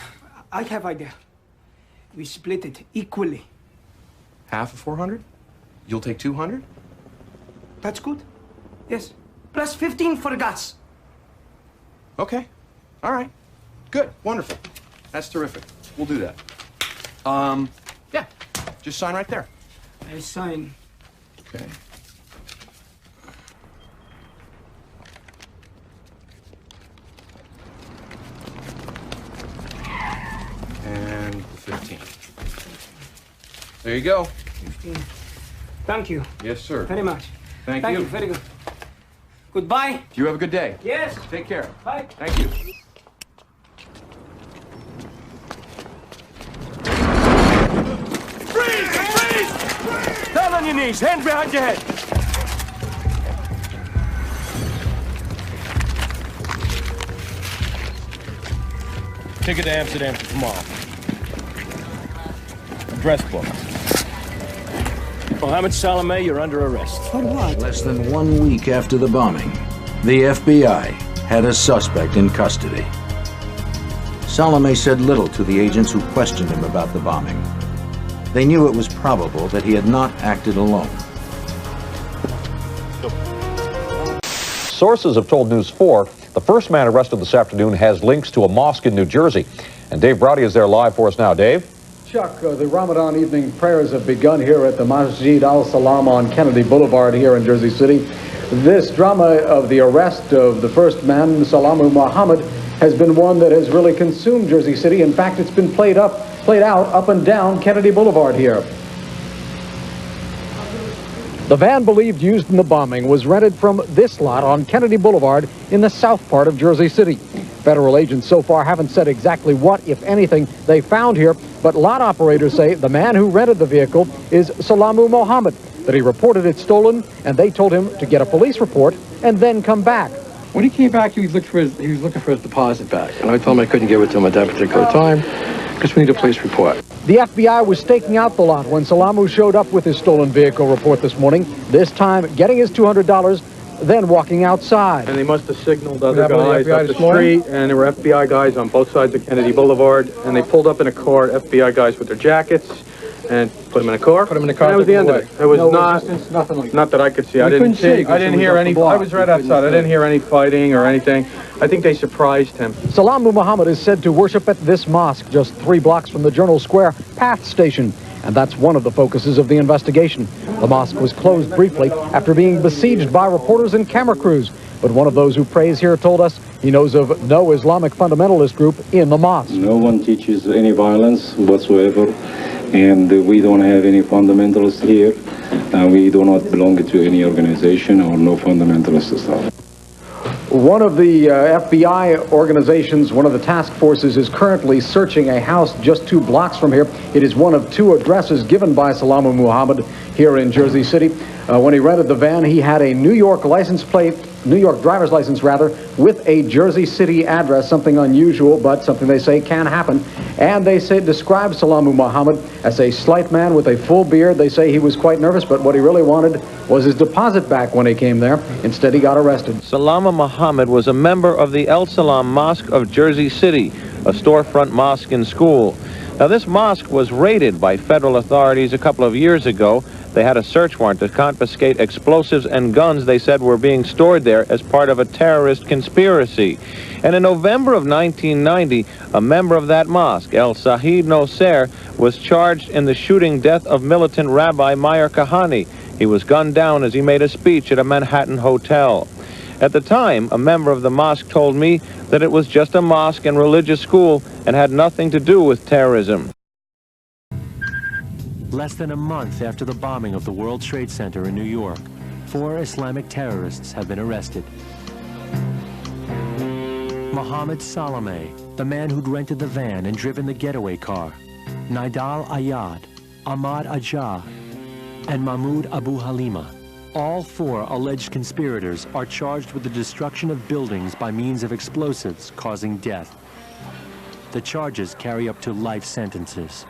I have idea. We split it equally. Half of $400? You'll take $200? That's good. Yes. Plus 15 for gas. Okay. All right. Good. Wonderful. That's terrific. We'll do that. Yeah. Just sign right there. I sign. Okay. And the 15. There you go. 15. Thank you. Yes, sir. Very much. Thank you. Very good. Goodbye. You have a good day. Yes. Take care. Bye. Thank you. Freeze! Freeze! Down on your knees. Hands behind your head. Ticket to Amsterdam for tomorrow. Address book. Mohammed Salome, you're under arrest. For what? Less than 1 week after the bombing, the FBI had a suspect in custody. Salome said little to the agents who questioned him about the bombing. They knew it was probable that he had not acted alone. Sources have told News 4 the first man arrested this afternoon has links to a mosque in New Jersey. And Dave Browdy is there live for us now. Dave? Chuck, the Ramadan evening prayers have begun here at the Masjid Al-Salam on Kennedy Boulevard here in Jersey City. This drama of the arrest of the first man, Salamu Muhammad, has been one that has really consumed Jersey City. In fact, it's been played out up and down Kennedy Boulevard here. The van believed used in the bombing was rented from this lot on Kennedy Boulevard in the south part of Jersey City. Federal agents so far haven't said exactly what, if anything, they found here, but lot operators say the man who rented the vehicle is Salamu Muhammad, that he reported it stolen, and they told him to get a police report and then come back. When he came back, he was looking for his deposit back, and I told him I couldn't give it to him at that particular time because we need a police report. The FBI was staking out the lot when Salamu showed up with his stolen vehicle report this morning, this time getting his $200, then walking outside. And they must have signaled other guys up the street, and there were FBI guys on both sides of Kennedy Boulevard, and they pulled up in a car, FBI guys with their jackets, and put them in a car. Put them in a car. And that was the end of it. It was no not resistance, nothing like that. Not that I could see. I We didn't couldn't see, I didn't hear any. I was right outside. I didn't hear any fighting or anything. I think they surprised him. Salamu Muhammad is said to worship at this mosque just 3 blocks from the Journal Square PATH station, and that's one of the focuses of the investigation. The mosque was closed briefly after being besieged by reporters and camera crews, but one of those who prays here told us he knows of no Islamic fundamentalist group in the mosque. No one teaches any violence whatsoever, and we don't have any fundamentalists here. We do not belong to any organization or no fundamentalist stuff. One of the FBI organizations, one of the task forces, is currently searching a house just 2 blocks from here. It is one of 2 addresses given by Salam Muhammad here in Jersey City. When he rented the van, he had a New York driver's license rather, with a Jersey City address, something unusual, but something they say can happen. And they say describe Salam Muhammad as a slight man with a full beard. They say he was quite nervous, but what he really wanted was his deposit back when he came there. Instead, he got arrested. Salam Muhammad was a member of the El Salam Mosque of Jersey City, a storefront mosque and school. Now, this mosque was raided by federal authorities a couple of years ago. They had a search warrant to confiscate explosives and guns they said were being stored there as part of a terrorist conspiracy. And in November of 1990, a member of that mosque, El Sahid Noser, was charged in the shooting death of militant Rabbi Meir Kahane. He was gunned down as he made a speech at a Manhattan hotel. At the time, a member of the mosque told me that it was just a mosque and religious school and had nothing to do with terrorism. Less than a month after the bombing of the World Trade Center in New York, 4 Islamic terrorists have been arrested. Mohammed Salameh, the man who'd rented the van and driven the getaway car, Nidal Ayad, Ahmad Ajah, and Mahmoud Abu Halima. All 4 alleged conspirators are charged with the destruction of buildings by means of explosives causing death. The charges carry up to life sentences.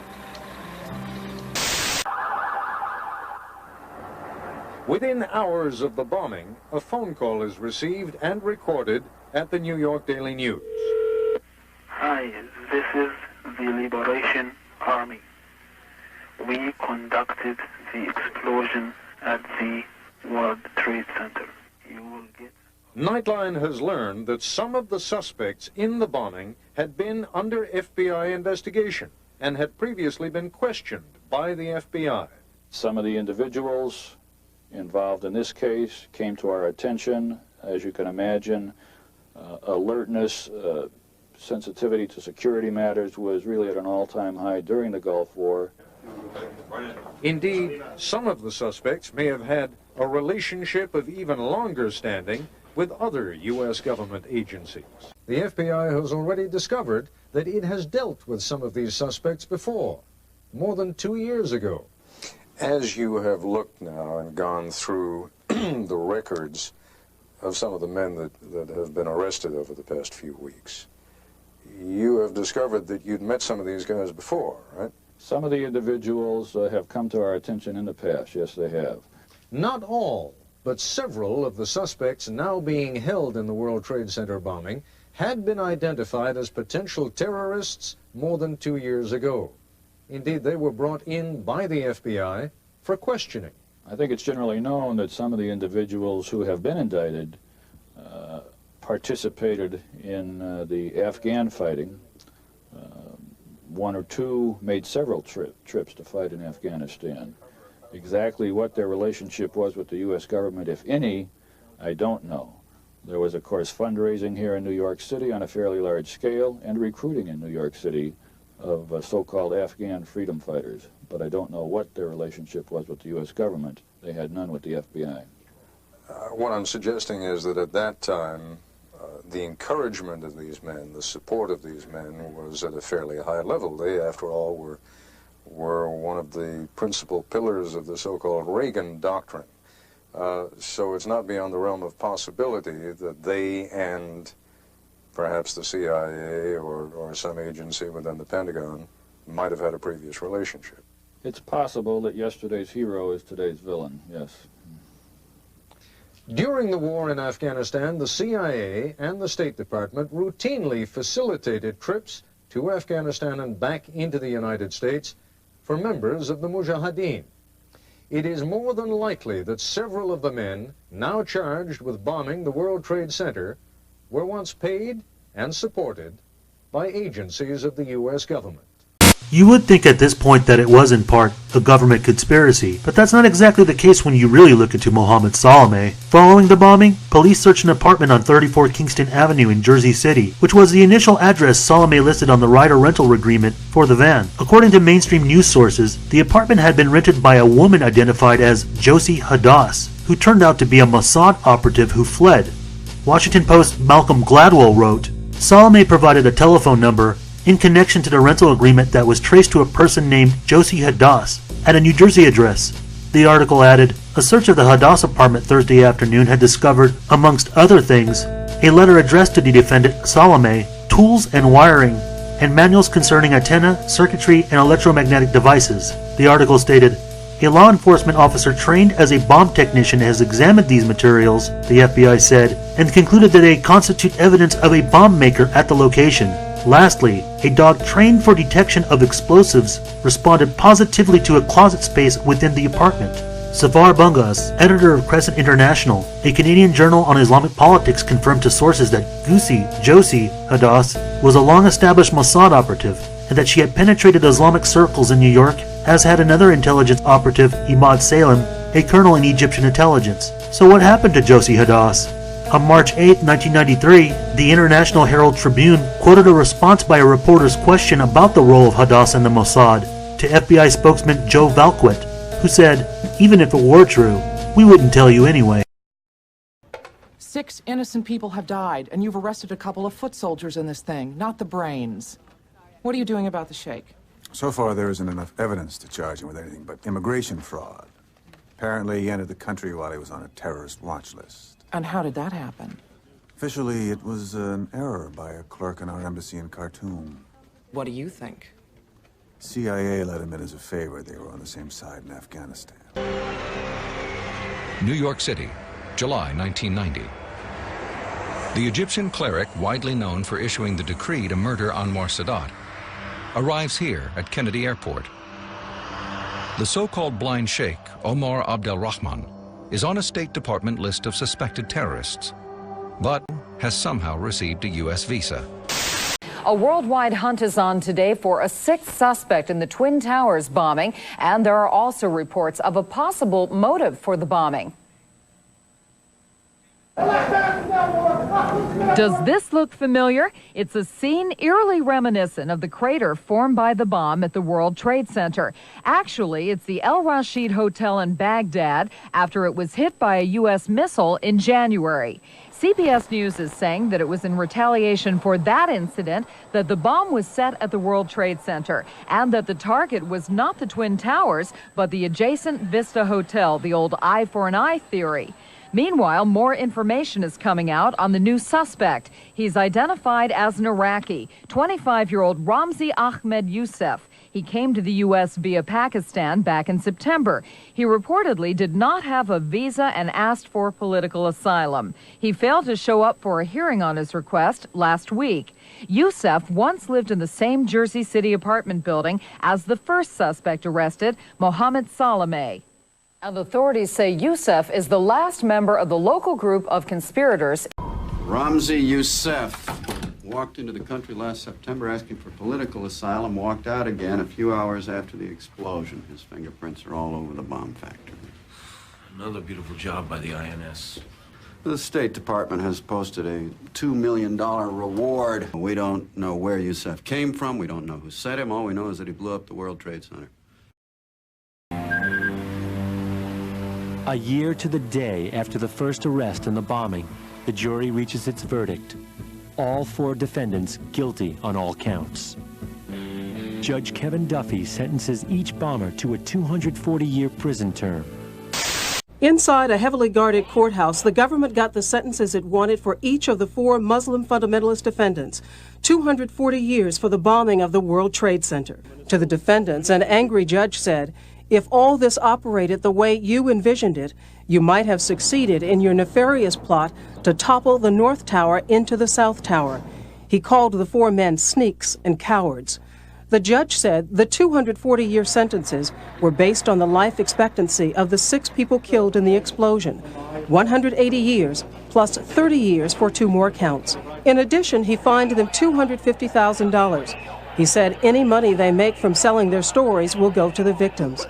Within hours of the bombing, a phone call is received and recorded at the New York Daily News. Hi, this is the Liberation Army. We conducted the explosion at the World Trade Center. You will get... Nightline has learned that some of the suspects in the bombing had been under FBI investigation and had previously been questioned by the FBI. Some of the individuals involved in this case came to our attention. As you can imagine, alertness, sensitivity to security matters was really at an all-time high during the Gulf War. Indeed, some of the suspects may have had a relationship of even longer standing with other U.S. government agencies. The FBI has already discovered that it has dealt with some of these suspects before, more than 2 years ago. As you have looked now and gone through the records of some of the men that have been arrested over the past few weeks, you have discovered that you'd met some of these guys before, right? Some of the individuals have come to our attention in the past, yes they have. Not all, but several of the suspects now being held in the World Trade Center bombing had been identified as potential terrorists more than 2 years ago. Indeed, they were brought in by the FBI for questioning. I think it's generally known that some of the individuals who have been indicted participated in the Afghan fighting. 1 or 2 made several trips to fight in Afghanistan. Exactly what their relationship was with the U.S. government, if any, I don't know. There was, of course, fundraising here in New York City on a fairly large scale and recruiting in New York City of so-called Afghan freedom fighters, but I don't know what their relationship was with the U.S. government. They had none with the FBI. What I'm suggesting is that at that time, the encouragement of these men, the support of these men was at a fairly high level. They, after all, were one of the principal pillars of the so-called Reagan doctrine. So it's not beyond the realm of possibility that they and perhaps the CIA or some agency within the Pentagon might have had a previous relationship. It's possible that yesterday's hero is today's villain, yes. During the war in Afghanistan, the CIA and the State Department routinely facilitated trips to Afghanistan and back into the United States for members of the Mujahideen. It is more than likely that several of the men now charged with bombing the World Trade Center were once paid and supported by agencies of the U.S. government. You would think at this point that it was in part a government conspiracy, but that's not exactly the case when you really look into Mohammed Salameh. Following the bombing, police searched an apartment on 34 Kingston Avenue in Jersey City, which was the initial address Salameh listed on the rider rental agreement for the van. According to mainstream news sources, the apartment had been rented by a woman identified as Josie Hadass, who turned out to be a Mossad operative who fled. Washington Post Malcolm Gladwell wrote, Salome provided a telephone number in connection to the rental agreement that was traced to a person named Josie Hadass at a New Jersey address. The article added, a search of the Hadass apartment Thursday afternoon had discovered, amongst other things, a letter addressed to the defendant, Salome, tools and wiring, and manuals concerning antenna, circuitry, and electromagnetic devices. The article stated, a law enforcement officer trained as a bomb technician has examined these materials, the FBI said, and concluded that they constitute evidence of a bomb maker at the location. Lastly, a dog trained for detection of explosives responded positively to a closet space within the apartment. Savar Bungas, editor of Crescent International, a Canadian journal on Islamic politics, confirmed to sources that Josie Hadass was a long-established Mossad operative and that she had penetrated Islamic circles in New York, as had another intelligence operative, Imad Salem, a colonel in Egyptian intelligence. So what happened to Josie Hadass? On March 8, 1993, the International Herald Tribune quoted a response by a reporter's question about the role of Hadass in the Mossad to FBI spokesman Joe Valquit, who said, even if it were true, we wouldn't tell you anyway. 6 innocent people have died, and you've arrested a couple of foot soldiers in this thing, not the brains. What are you doing about the sheikh? So far, there isn't enough evidence to charge him with anything but immigration fraud. Apparently, he entered the country while he was on a terrorist watch list. And how did that happen? Officially, it was an error by a clerk in our embassy in Khartoum. What do you think? CIA let him in as a favor. They were on the same side in Afghanistan. New York City, July 1990. The Egyptian cleric, widely known for issuing the decree to murder Anwar Sadat, arrives here at Kennedy Airport. The so-called blind sheikh, Omar Abdelrahman, is on a State Department list of suspected terrorists, but has somehow received a U.S. visa. A worldwide hunt is on today for a 6th suspect in the Twin Towers bombing, and there are also reports of a possible motive for the bombing. Does this look familiar? It's a scene eerily reminiscent of the crater formed by the bomb at the World Trade Center. Actually, it's the El Rashid Hotel in Baghdad after it was hit by a U.S. missile in January. CBS News is saying that it was in retaliation for that incident that the bomb was set at the World Trade Center, and that the target was not the Twin Towers, but the adjacent Vista Hotel, the old eye for an eye theory. Meanwhile, more information is coming out on the new suspect. He's identified as an Iraqi, 25-year-old Ramzi Ahmed Youssef. He came to the U.S. via Pakistan back in September. He reportedly did not have a visa and asked for political asylum. He failed to show up for a hearing on his request last week. Youssef once lived in the same Jersey City apartment building as the first suspect arrested, Mohammed Salome. And authorities say Youssef is the last member of the local group of conspirators. Ramzi Youssef walked into the country last September asking for political asylum, walked out again a few hours after the explosion. His fingerprints are all over the bomb factory. Another beautiful job by the INS. The State Department has posted a $2 million reward. We don't know where Youssef came from. We don't know who sent him. All we know is that he blew up the World Trade Center. A year to the day after the first arrest in the bombing, the jury reaches its verdict. All 4 defendants guilty on all counts. Judge Kevin Duffy sentences each bomber to a 240-year prison term. Inside a heavily guarded courthouse, the government got the sentences it wanted for each of the 4 Muslim fundamentalist defendants. 240 years for the bombing of the World Trade Center. To the defendants, an angry judge said, if all this operated the way you envisioned it, you might have succeeded in your nefarious plot to topple the North Tower into the South Tower. He called the 4 men sneaks and cowards. The judge said the 240-year sentences were based on the life expectancy of the 6 people killed in the explosion, 180 years plus 30 years for 2 more counts. In addition, he fined them $250,000. He said any money they make from selling their stories will go to the victims.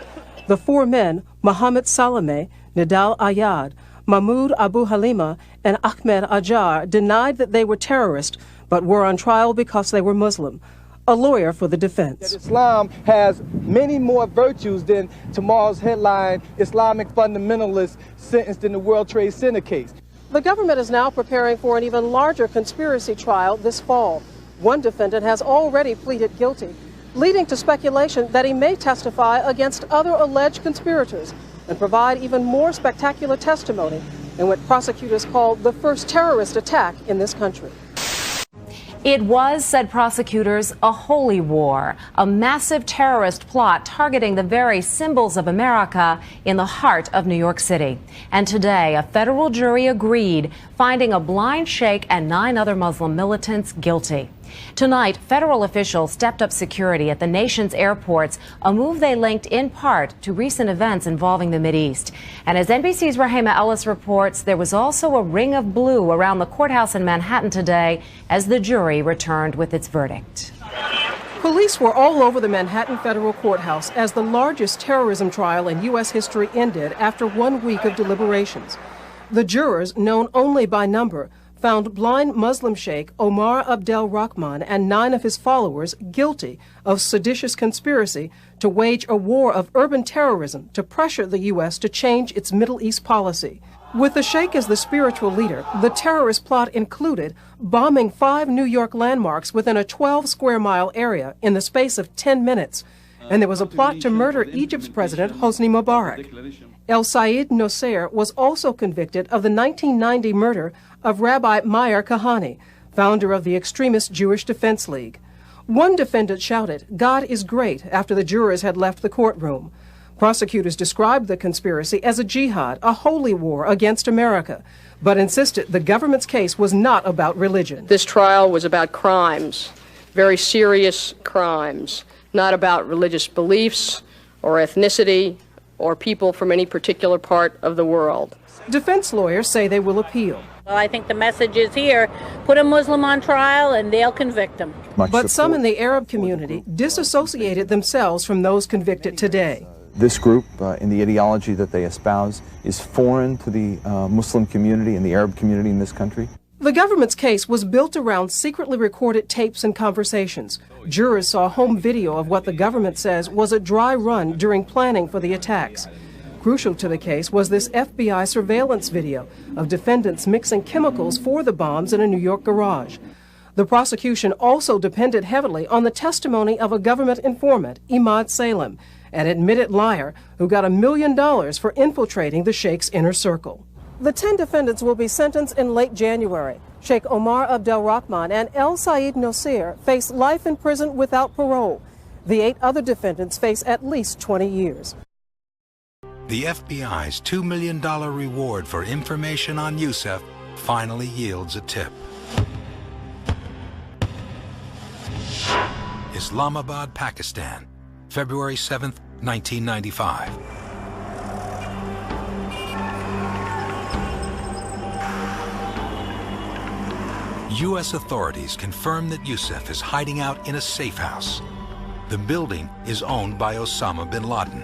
The 4 men, Mohammed Salome, Nidal Ayad, Mahmoud Abu Halima, and Ahmed Ajar, denied that they were terrorists, but were on trial because they were Muslim. A lawyer for the defense. Islam has many more virtues than tomorrow's headline Islamic fundamentalist sentenced in the World Trade Center case. The government is now preparing for an even larger conspiracy trial this fall. One defendant has already pleaded guilty, leading to speculation that he may testify against other alleged conspirators and provide even more spectacular testimony in what prosecutors call the first terrorist attack in this country. It was, said prosecutors, a holy war, a massive terrorist plot targeting the very symbols of America in the heart of New York City. And today, a federal jury agreed, finding a blind sheikh and 9 other Muslim militants guilty. Tonight, federal officials stepped up security at the nation's airports, a move they linked in part to recent events involving the Mideast. And as NBC's Rahema Ellis reports, there was also a ring of blue around the courthouse in Manhattan today as the jury returned with its verdict. Police were all over the Manhattan federal courthouse as the largest terrorism trial in U.S. history ended after 1 week of deliberations. The jurors, known only by number, found blind Muslim Sheikh Omar Abdel Rahman and 9 of his followers guilty of seditious conspiracy to wage a war of urban terrorism to pressure the U.S. to change its Middle East policy. With the Sheikh as the spiritual leader, the terrorist plot included bombing 5 New York landmarks within a 12-square-mile area in the space of 10 minutes. And there was a plot to murder Egypt's president, Hosni Mubarak. El-Sayed Nosser was also convicted of the 1990 murder of Rabbi Meir Kahane, founder of the extremist Jewish Defense League. One defendant shouted, "God is great," after the jurors had left the courtroom. Prosecutors described the conspiracy as a jihad, a holy war against America, but insisted the government's case was not about religion. This trial was about crimes, very serious crimes, not about religious beliefs or ethnicity or people from any particular part of the world. Defense lawyers say they will appeal. Well, I think the message is here, put a Muslim on trial and they'll convict him. But some in the Arab community disassociated themselves from those convicted today. This group, in the ideology that they espouse, is foreign to the Muslim community and the Arab community in this country. The government's case was built around secretly recorded tapes and conversations. Jurors saw home video of what the government says was a dry run during planning for the attacks. Crucial to the case was this FBI surveillance video of defendants mixing chemicals for the bombs in a New York garage. The prosecution also depended heavily on the testimony of a government informant, Imad Salem, an admitted liar who got $1 million for infiltrating the Sheikh's inner circle. The 10 defendants will be sentenced in late January. Sheikh Omar Abdel Rahman and El-Sayed Nosser face life in prison without parole. The 8 other defendants face at least 20 years. The FBI's $2 million reward for information on Youssef finally yields a tip. Islamabad, Pakistan, February 7th, 1995. U.S. authorities confirm that Youssef is hiding out in a safe house. The building is owned by Osama bin Laden.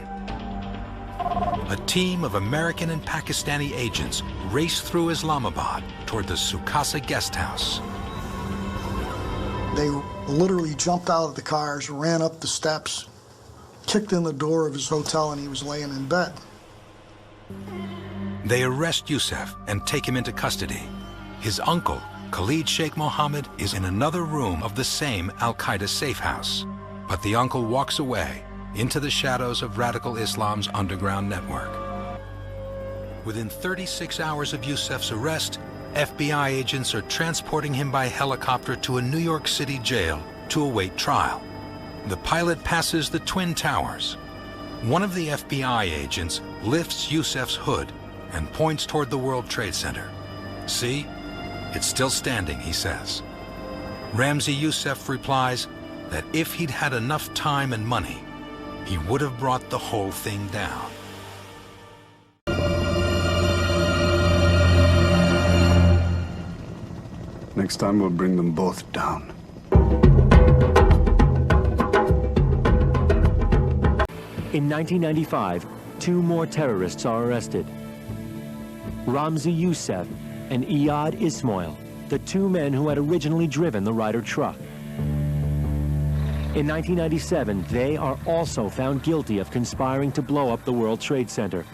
A team of American and Pakistani agents race through Islamabad toward the Sukasa guest house. They literally jumped out of the cars, ran up the steps, kicked in the door of his hotel, and he was laying in bed. They arrest Youssef and take him into custody. His uncle, Khalid Sheikh Mohammed, is in another room of the same Al-Qaeda safe house. But the uncle walks away into the shadows of radical Islam's underground network. Within 36 hours of Youssef's arrest, FBI agents are transporting him by helicopter to a New York City jail to await trial. The pilot passes the Twin Towers. One of the FBI agents lifts Youssef's hood and points toward the World Trade Center. "See? It's still standing," he says. Ramzi Youssef replies that if he'd had enough time and money, he would have brought the whole thing down. Next time we'll bring them both down. In 1995, 2 more terrorists are arrested. Ramzi Youssef and Iyad Ismail, the 2 men who had originally driven the Ryder truck. In 1997, they are also found guilty of conspiring to blow up the World Trade Center.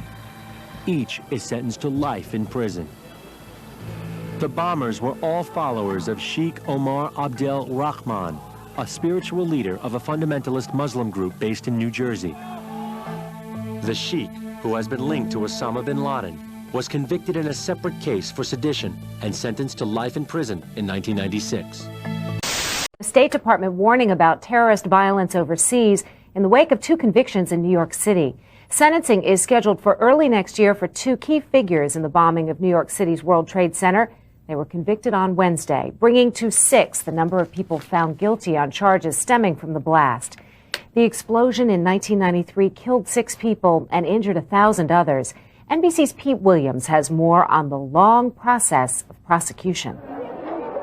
Each is sentenced to life in prison. The bombers were all followers of Sheikh Omar Abdel Rahman, a spiritual leader of a fundamentalist Muslim group based in New Jersey. The Sheikh, who has been linked to Osama bin Laden, was convicted in a separate case for sedition and sentenced to life in prison in 1996. The State Department warning about terrorist violence overseas in the wake of 2 convictions in New York City. Sentencing is scheduled for early next year for 2 key figures in the bombing of New York City's World Trade Center. They were convicted on Wednesday, bringing to 6 the number of people found guilty on charges stemming from the blast. The explosion in 1993 killed 6 people and injured 1,000 others. NBC's Pete Williams has more on the long process of prosecution.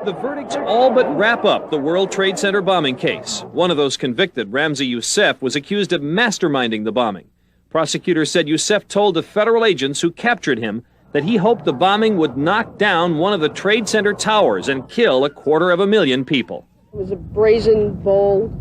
The verdicts all but wrap up the World Trade Center bombing case. One of those convicted, Ramzi Youssef, was accused of masterminding the bombing. Prosecutors said Youssef told the federal agents who captured him that he hoped the bombing would knock down one of the Trade Center towers and kill 250,000 people. It was a brazen, bold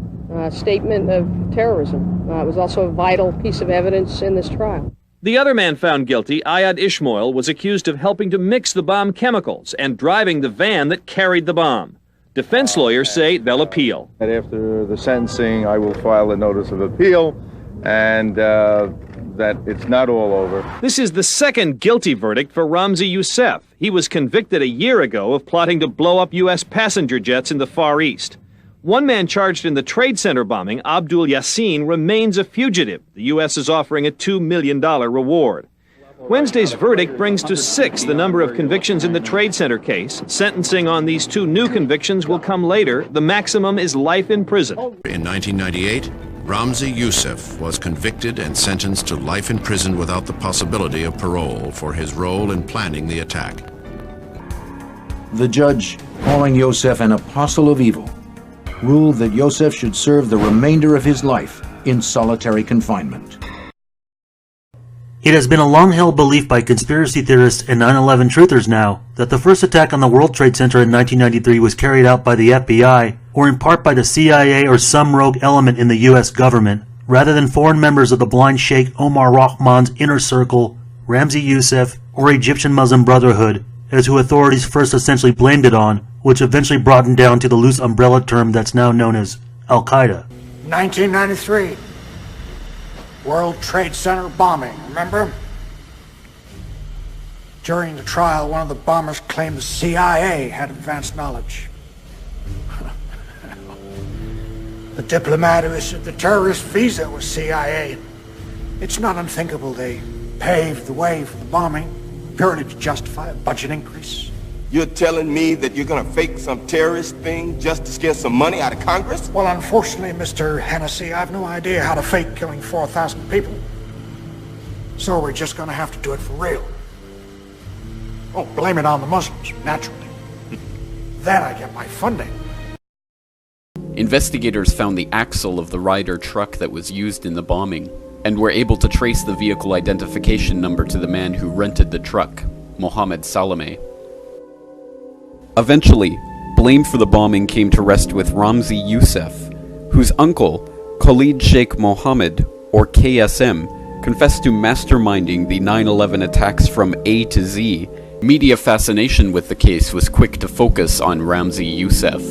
statement of terrorism. It was also a vital piece of evidence in this trial. The other man found guilty, Ayad Ishmael, was accused of helping to mix the bomb chemicals and driving the van that carried the bomb. Defense lawyers say they'll appeal. After the sentencing, I will file a notice of appeal, and that it's not all over. This is the second guilty verdict for Ramzi Youssef. He was convicted a year ago of plotting to blow up U.S. passenger jets in the Far East. One man charged in the Trade Center bombing, Abdul Yassin, remains a fugitive. The U.S. is offering a $2 million reward. Wednesday's verdict brings to 6 the number of convictions in the Trade Center case. Sentencing on these 2 new convictions will come later. The maximum is life in prison. In 1998, Ramzi Youssef was convicted and sentenced to life in prison without the possibility of parole for his role in planning the attack. The judge, calling Youssef an apostle of evil, ruled that Youssef should serve the remainder of his life in solitary confinement. It has been a long-held belief by conspiracy theorists and 9/11 truthers now that the first attack on the World Trade Center in 1993 was carried out by the FBI, or in part by the CIA or some rogue element in the U.S. government, rather than foreign members of the blind Sheikh Omar Rahman's inner circle, Ramzi Youssef, or Egyptian Muslim Brotherhood, as who authorities first essentially blamed it on, which eventually broadened down to the loose umbrella term that's now known as Al-Qaeda. 1993, World Trade Center bombing, remember? During the trial, one of the bombers claimed the CIA had advanced knowledge. The diplomat who issued the terrorist visa was CIA. It's not unthinkable they paved the way for the bombing purely to justify a budget increase. You're telling me that you're gonna fake some terrorist thing just to scare some money out of Congress? Well, unfortunately, Mr. Hennessy, I've no idea how to fake killing 4,000 people. So we're just gonna have to do it for real. Oh, blame it on the Muslims, naturally. Then I get my funding. Investigators found the axle of the Ryder truck that was used in the bombing, and were able to trace the vehicle identification number to the man who rented the truck, Mohammed Salameh. Eventually, blame for the bombing came to rest with Ramzi Youssef, whose uncle, Khalid Sheikh Mohammed, or KSM, confessed to masterminding the 9/11 attacks from A to Z. Media fascination with the case was quick to focus on Ramzi Youssef.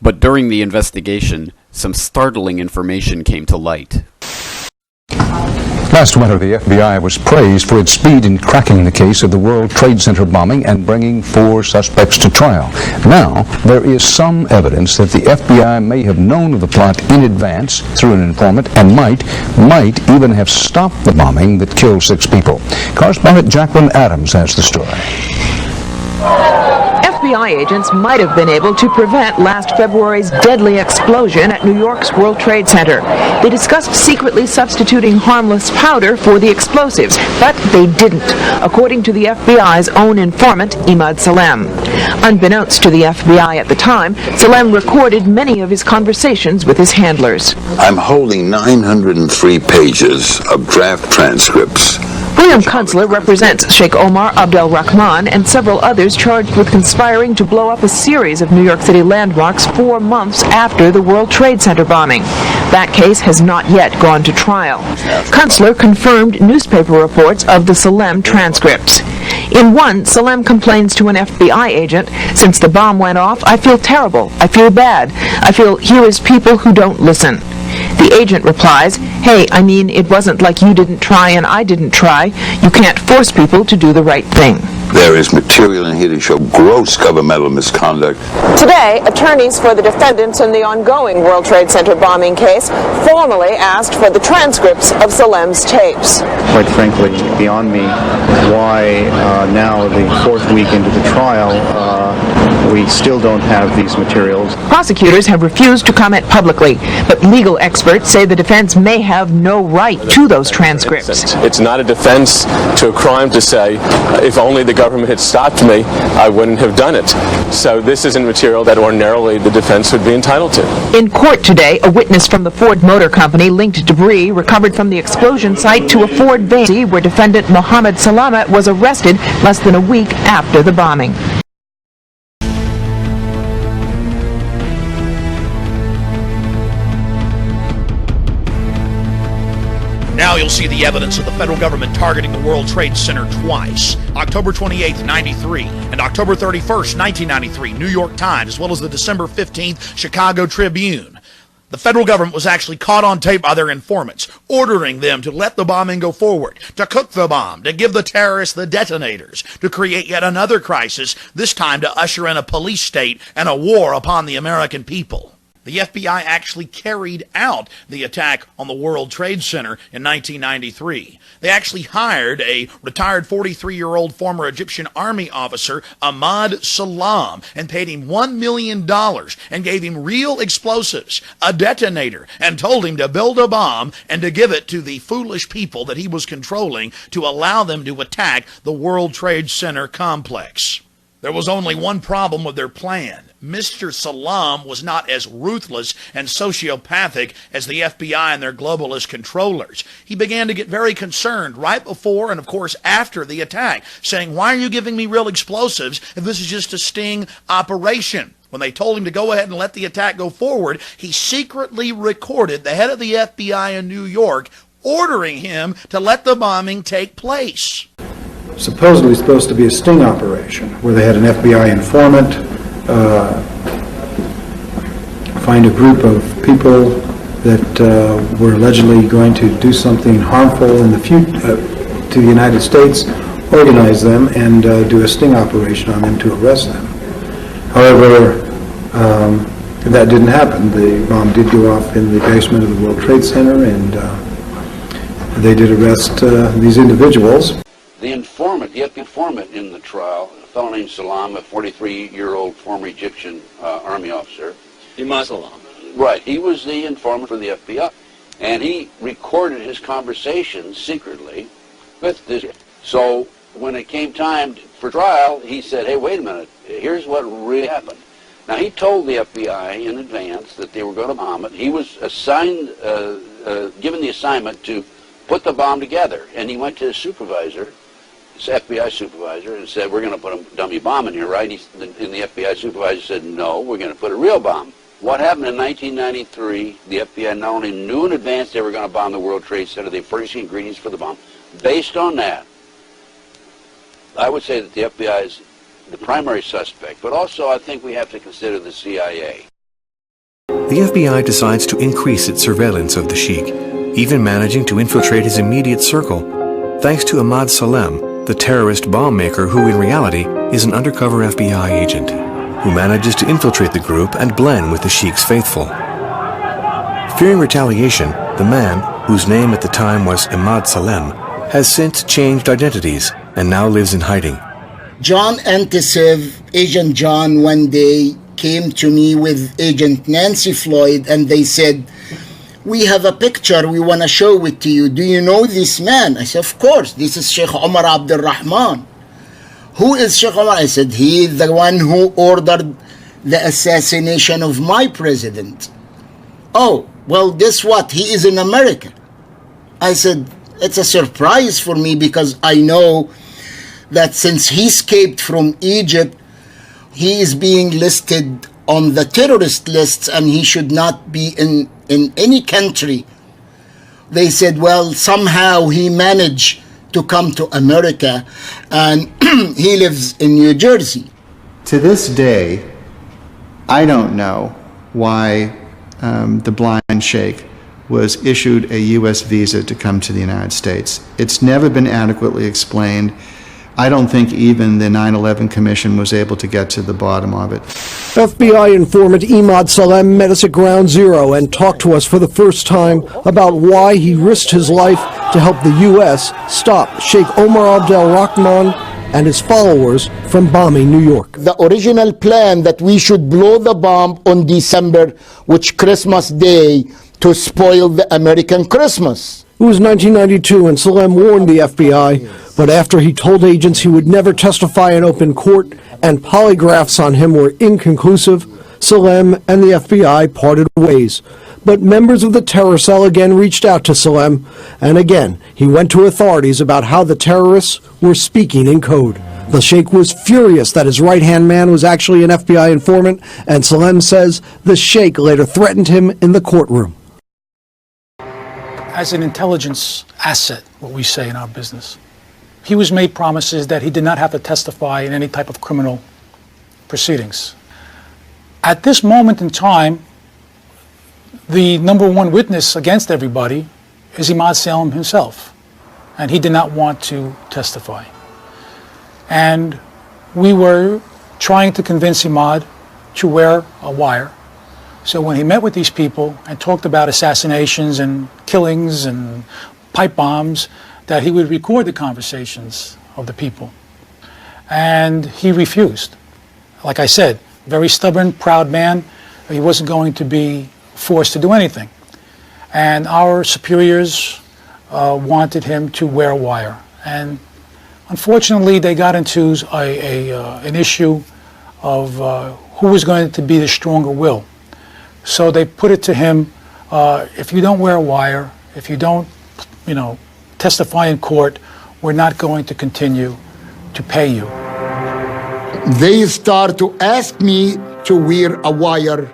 But during the investigation, some startling information came to light. Last winter, the FBI was praised for its speed in cracking the case of the World Trade Center bombing and bringing 4 suspects to trial. Now, there is some evidence that the FBI may have known of the plot in advance through an informant and might even have stopped the bombing that killed 6 people. Correspondent Jacqueline Adams has the story. FBI agents might have been able to prevent last February's deadly explosion at New York's World Trade Center. They discussed secretly substituting harmless powder for the explosives, but they didn't, according to the FBI's own informant, Imad Salem. Unbeknownst to the FBI at the time, Salem recorded many of his conversations with his handlers. I'm holding 903 pages of draft transcripts. William Kunzler represents Sheikh Omar Abdel Rahman and several others charged with conspiring to blow up a series of New York City landmarks 4 months after the World Trade Center bombing. That case has not yet gone to trial. Kunstler confirmed newspaper reports of the Salem transcripts. In one, Salem complains to an FBI agent, "Since the bomb went off, I feel terrible. I feel bad. I feel here is people who don't listen." The agent replies, "Hey, I mean, it wasn't like you didn't try and I didn't try. You can't force people to do the right thing." There is material in here to show gross governmental misconduct. Today, attorneys for the defendants in the ongoing World Trade Center bombing case formally asked for the transcripts of Salem's tapes. Quite frankly, beyond me, why now, the fourth week into the trial, we still don't have these materials. Prosecutors have refused to comment publicly, but legal experts say the defense may have no right to those transcripts. It's not a defense to a crime to say, if only the government had stopped me, I wouldn't have done it. So this isn't material that ordinarily the defense would be entitled to. In court today, a witness from the Ford Motor Company linked debris recovered from the explosion site to a Ford van where defendant Mohammed Salama was arrested less than a week after the bombing. Now you'll see the evidence of the federal government targeting the World Trade Center twice. October 28th, 93, and October 31st, 1993, New York Times, as well as the December 15th Chicago Tribune. The federal government was actually caught on tape by their informants, ordering them to let the bombing go forward, to cook the bomb, to give the terrorists the detonators, to create yet another crisis, this time to usher in a police state and a war upon the American people. The FBI actually carried out the attack on the World Trade Center in 1993. They actually hired a retired 43-year-old former Egyptian army officer, Ahmad Salam, and paid him $1 million and gave him real explosives, a detonator, and told him to build a bomb and to give it to the foolish people that he was controlling to allow them to attack the World Trade Center complex. There was only one problem with their plan. Mr. Salam was not as ruthless and sociopathic as the FBI and their globalist controllers. He began to get very concerned right before and, of course, after the attack, saying, "Why are you giving me real explosives if this is just a sting operation?" When they told him to go ahead and let the attack go forward, he secretly recorded the head of the FBI in New York ordering him to let the bombing take place. Supposedly supposed to be a sting operation where they had an FBI informant find a group of people that were allegedly going to do something harmful in the future to the United States, organize them, and do a sting operation on them to arrest them. However, that didn't happen. The bomb did go off in the basement of the World Trade Center, and they did arrest these individuals. The informant, the FBI informant in the trial, a fellow named Salam, a 43-year-old former Egyptian army officer. Imam Salam. Right, he was the informant for the FBI. And he recorded his conversations secretly with this. So when it came time for trial, he said, "Hey, wait a minute, here's what really happened." Now, he told the FBI in advance that they were going to bomb it. He was assigned, given the assignment to put the bomb together. And he went to his supervisor, his FBI supervisor, and said, "We're going to put a dummy bomb in here, right?" And the FBI supervisor said, "No, we're going to put a real bomb." What happened in 1993, the FBI not only knew in advance they were going to bomb the World Trade Center, they furnished the ingredients for the bomb. Based on that, I would say that the FBI is the primary suspect, but also I think we have to consider the CIA. The FBI decides to increase its surveillance of the Sheikh, even managing to infiltrate his immediate circle, thanks to Ahmad Salem, the terrorist bomb maker who in reality is an undercover FBI agent, who manages to infiltrate the group and blend with the Sheikh's faithful. Fearing retaliation, the man, whose name at the time was Ahmad Salem, has since changed identities and now lives in hiding. John Antisev, Agent John, one day came to me with Agent Nancy Floyd, and they said, "We have a picture, we want to show it to you. Do you know this man?" I said, "Of course, this is Sheikh Omar Abdul Rahman." "Who is Sheikh Omar?" I said, "He is the one who ordered the assassination of my president." "Oh, well, guess what? He is in America." I said, "It's a surprise for me because I know that since he escaped from Egypt, he is being listed on the terrorist lists and he should not be in any country. They said, well, somehow he managed to come to America and he lives in New Jersey. To this day, I don't know why the blind sheikh was issued a U.S. visa to come to the United States. It's never been adequately explained. I don't think even the 9/11 Commission was able to get to the bottom of it. FBI informant Imad Salem met us at Ground Zero and talked to us for the first time about why he risked his life to help the U.S. stop Sheikh Omar Abdel Rahman and his followers from bombing New York. The original plan that we should blow the bomb on December, which Christmas Day, to spoil the American Christmas. It was 1992 and Salem warned the FBI, but after he told agents he would never testify in open court and polygraphs on him were inconclusive, Salem and the FBI parted ways. But members of the terror cell again reached out to Salem, and again he went to authorities about how the terrorists were speaking in code. The sheikh was furious that his right-hand man was actually an FBI informant, and Salem says the sheikh later threatened him in the courtroom. As an intelligence asset, what we say in our business, he was made promises that he did not have to testify in any type of criminal proceedings. At this moment in time, the number one witness against everybody is Imad Salem himself, and he did not want to testify. And we were trying to convince Imad to wear a wire. So when he met with these people and talked about assassinations and killings and pipe bombs, that he would record the conversations of the people. And he refused. Like I said, very stubborn, proud man. He wasn't going to be forced to do anything. And our superiors wanted him to wear a wire. And unfortunately, they got into an issue of who was going to be the stronger will. So they put it to him, if you don't wear a wire, if you don't, testify in court, we're not going to continue to pay you. They start to ask me to wear a wire,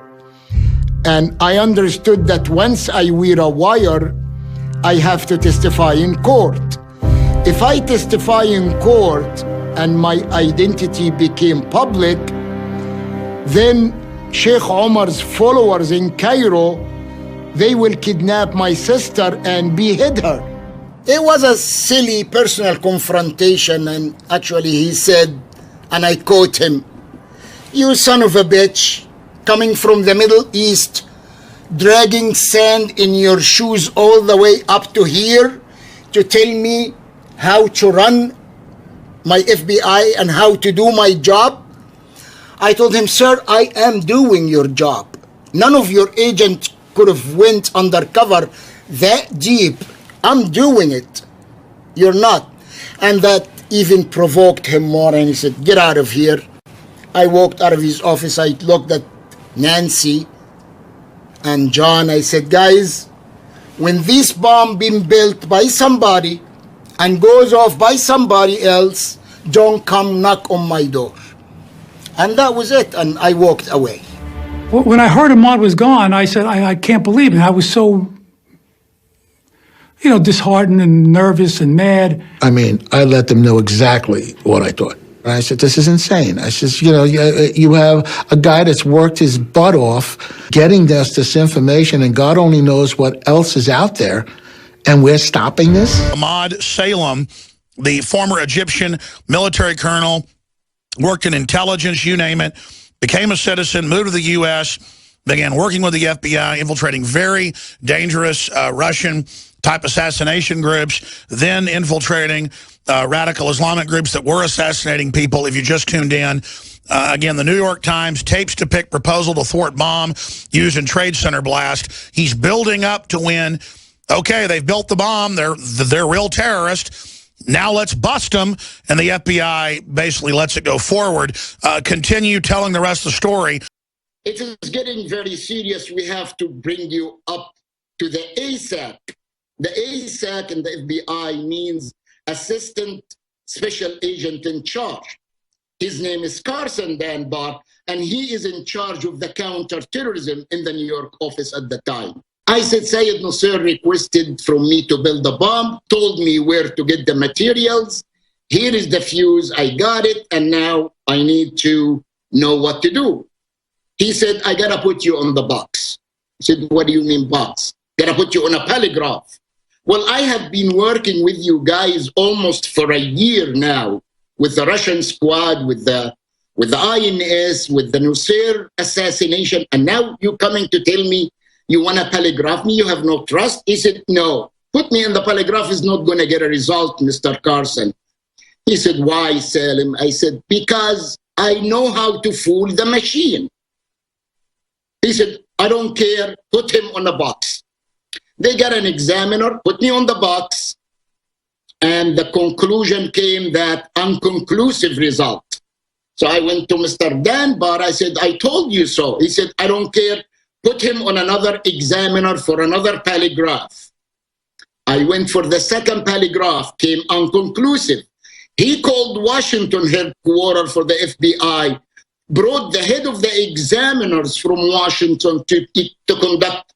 and I understood that once I wear a wire, I have to testify in court. If I testify in court and my identity became public, then Sheikh Omar's followers in Cairo, they will kidnap my sister and behead her. It was a silly personal confrontation, and actually he said, and I quote him, "You son of a bitch, coming from the Middle East, dragging sand in your shoes all the way up to here to tell me how to run my FBI and how to do my job?" I told him, "Sir, I am doing your job. None of your agents could have went undercover that deep. I'm doing it. You're not." And that even provoked him more, and he said, "Get out of here." I walked out of his office. I looked at Nancy and John. I said, "Guys, when this bomb been built by somebody and goes off by somebody else, don't come knock on my door." And that was it, and I walked away. When I heard Imad was gone, I said, I can't believe it. I was so, disheartened and nervous and mad. I mean, I let them know exactly what I thought. And I said, this is insane. I said, you have a guy that's worked his butt off getting us this information, and God only knows what else is out there, and we're stopping this? Imad Salem, the former Egyptian military colonel, worked in intelligence, you name it, became a citizen, moved to the U.S., began working with the FBI, infiltrating very dangerous Russian-type assassination groups, then infiltrating radical Islamic groups that were assassinating people. If you just tuned in, again, the New York Times, tapes depict proposal to thwart bomb used in Trade Center blast. He's building up to when, okay, they've built the bomb, they're real terrorists. Now let's bust them, and the FBI basically lets it go forward. Continue telling the rest of the story. It is getting very serious. We have to bring you up to the ASAC. The ASAC in the FBI means Assistant Special Agent in Charge. His name is Carson Danbar, and he is in charge of the counterterrorism in the New York office at the time. I said, Sayed Nusayr requested from me to build a bomb, told me where to get the materials. Here is the fuse, I got it, and now I need to know what to do. He said, I gotta put you on the box. I said, what do you mean box? Gotta put you on a polygraph. Well, I have been working with you guys almost for a year now, with the Russian squad, with the INS, with the Nusayr assassination, and now you're coming to tell me you want to polygraph me, you have no trust? He said, no, put me in the polygraph is not going to get a result, Mr. Carson. He said, why, Salim? I said, because I know how to fool the machine. He said, I don't care, put him on a box. They got an examiner, put me on the box, and the conclusion came that unconclusive result. So I went to Mr. Danbar, I said, I told you so. He said, I don't care, put him on another examiner for another polygraph. I went for the second polygraph, came unconclusive. He called Washington headquarters for the FBI, brought the head of the examiners from Washington to conduct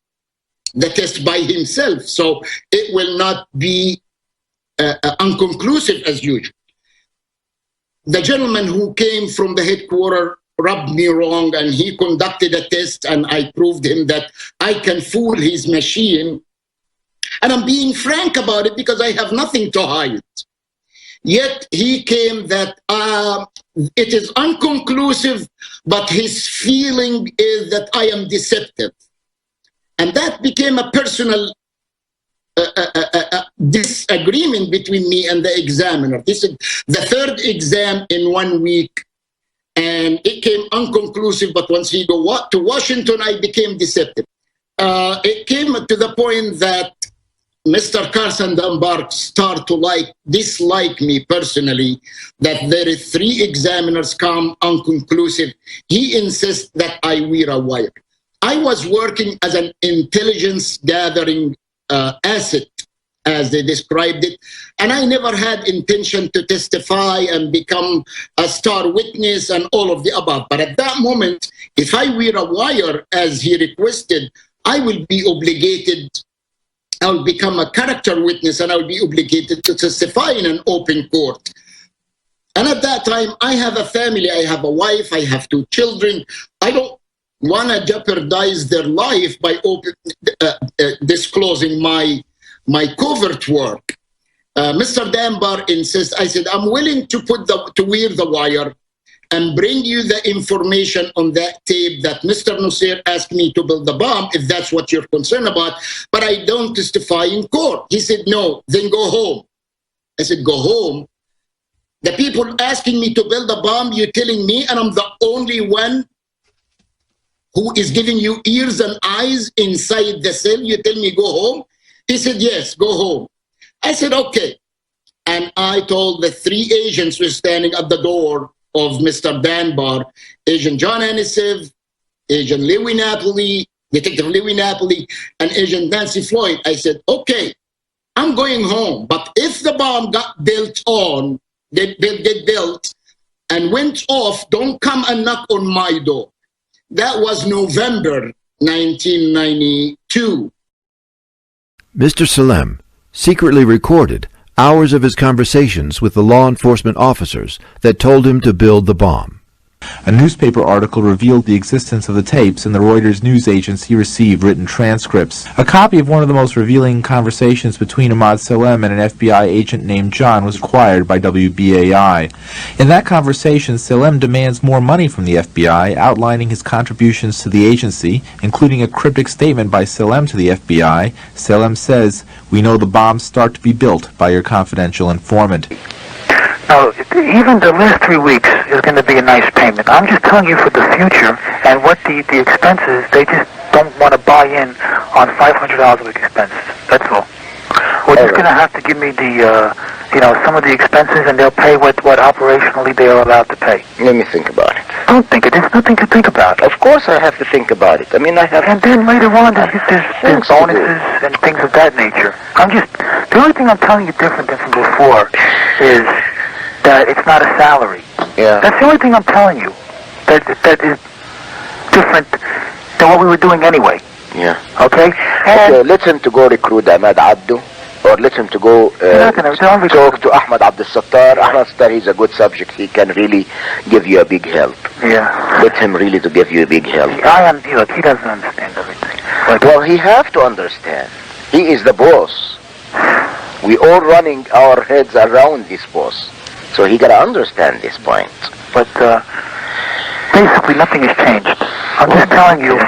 the test by himself. So it will not be unconclusive as usual. The gentleman who came from the headquarters rubbed me wrong, and he conducted a test, and I proved him that I can fool his machine. And I'm being frank about it because I have nothing to hide. Yet he came that it is unconclusive, but his feeling is that I am deceptive. And that became a personal disagreement between me and the examiner. This is the third exam in 1 week, and it came unconclusive, but once he go to Washington, I became deceptive. It came to the point that Mr. Carson Danbar started to dislike me personally, that there is 3 examiners come unconclusive. He insists that I wear a wire. I was working as an intelligence gathering asset, as they described it, and I never had intention to testify and become a star witness and all of the above. But at that moment, if I wear a wire as he requested, I will be obligated, I will become a character witness, and I will be obligated to testify in an open court. And at that time, I have a family, I have a wife, I have 2 children. I don't want to jeopardize their life by disclosing my covert work. Mr. Danbar insists. I said, I'm willing to wear the wire and bring you the information on that tape that Mr. Nusayr asked me to build the bomb, if that's what you're concerned about, but I don't testify in court. He said, no, then go home. I said, go home? The people asking me to build a bomb, you're telling me, and I'm the only one who is giving you ears and eyes inside the cell, you tell me go home? He said, yes, go home. I said, okay. And I told the 3 agents who were standing at the door of Mr. Danbar, Agent John Anisev, Agent Louis Napoli, Detective Louis Napoli, and Agent Nancy Floyd, I said, okay, I'm going home, but if the bomb got built and went off, don't come and knock on my door. That was November 1992. Mr. Salem secretly recorded hours of his conversations with the law enforcement officers that told him to build the bomb. A newspaper article revealed the existence of the tapes, and the Reuters news agency received written transcripts. A copy of one of the most revealing conversations between Ahmad Salem and an FBI agent named John was acquired by WBAI. In that conversation, Salem demands more money from the FBI, outlining his contributions to the agency, including a cryptic statement by Salem to the FBI. Salem says, "We know the bombs start to be built by your confidential informant." Now, even the last 3 weeks is going to be a nice payment. I'm just telling you for the future and what the expenses, they just don't want to buy in on $500 of expenses. That's all. We're just going to have to give me the, some of the expenses, and they'll pay what operationally they are allowed to pay. Let me think about it. Don't think it. There's nothing to think about. Of course I have to think about it. I mean, I have... And then later on, there's bonuses and things of that nature. The only thing I'm telling you different than from before is that it's not a salary. Yeah. That's the only thing I'm telling you that is different than what we were doing anyway. Yeah. Okay? Okay, let him to go recruit Ahmad Abdu, or let him to go talk to Ahmad Abdul Sattar. Ahmad Sattar, he's a good subject. He can really give you a big help. Yeah. Let him really to give you a big help. Look, he doesn't understand everything. Well, he have to understand. He is the boss. We all running our heads around this boss. So he gotta understand this point. But basically nothing has changed. I'm just telling you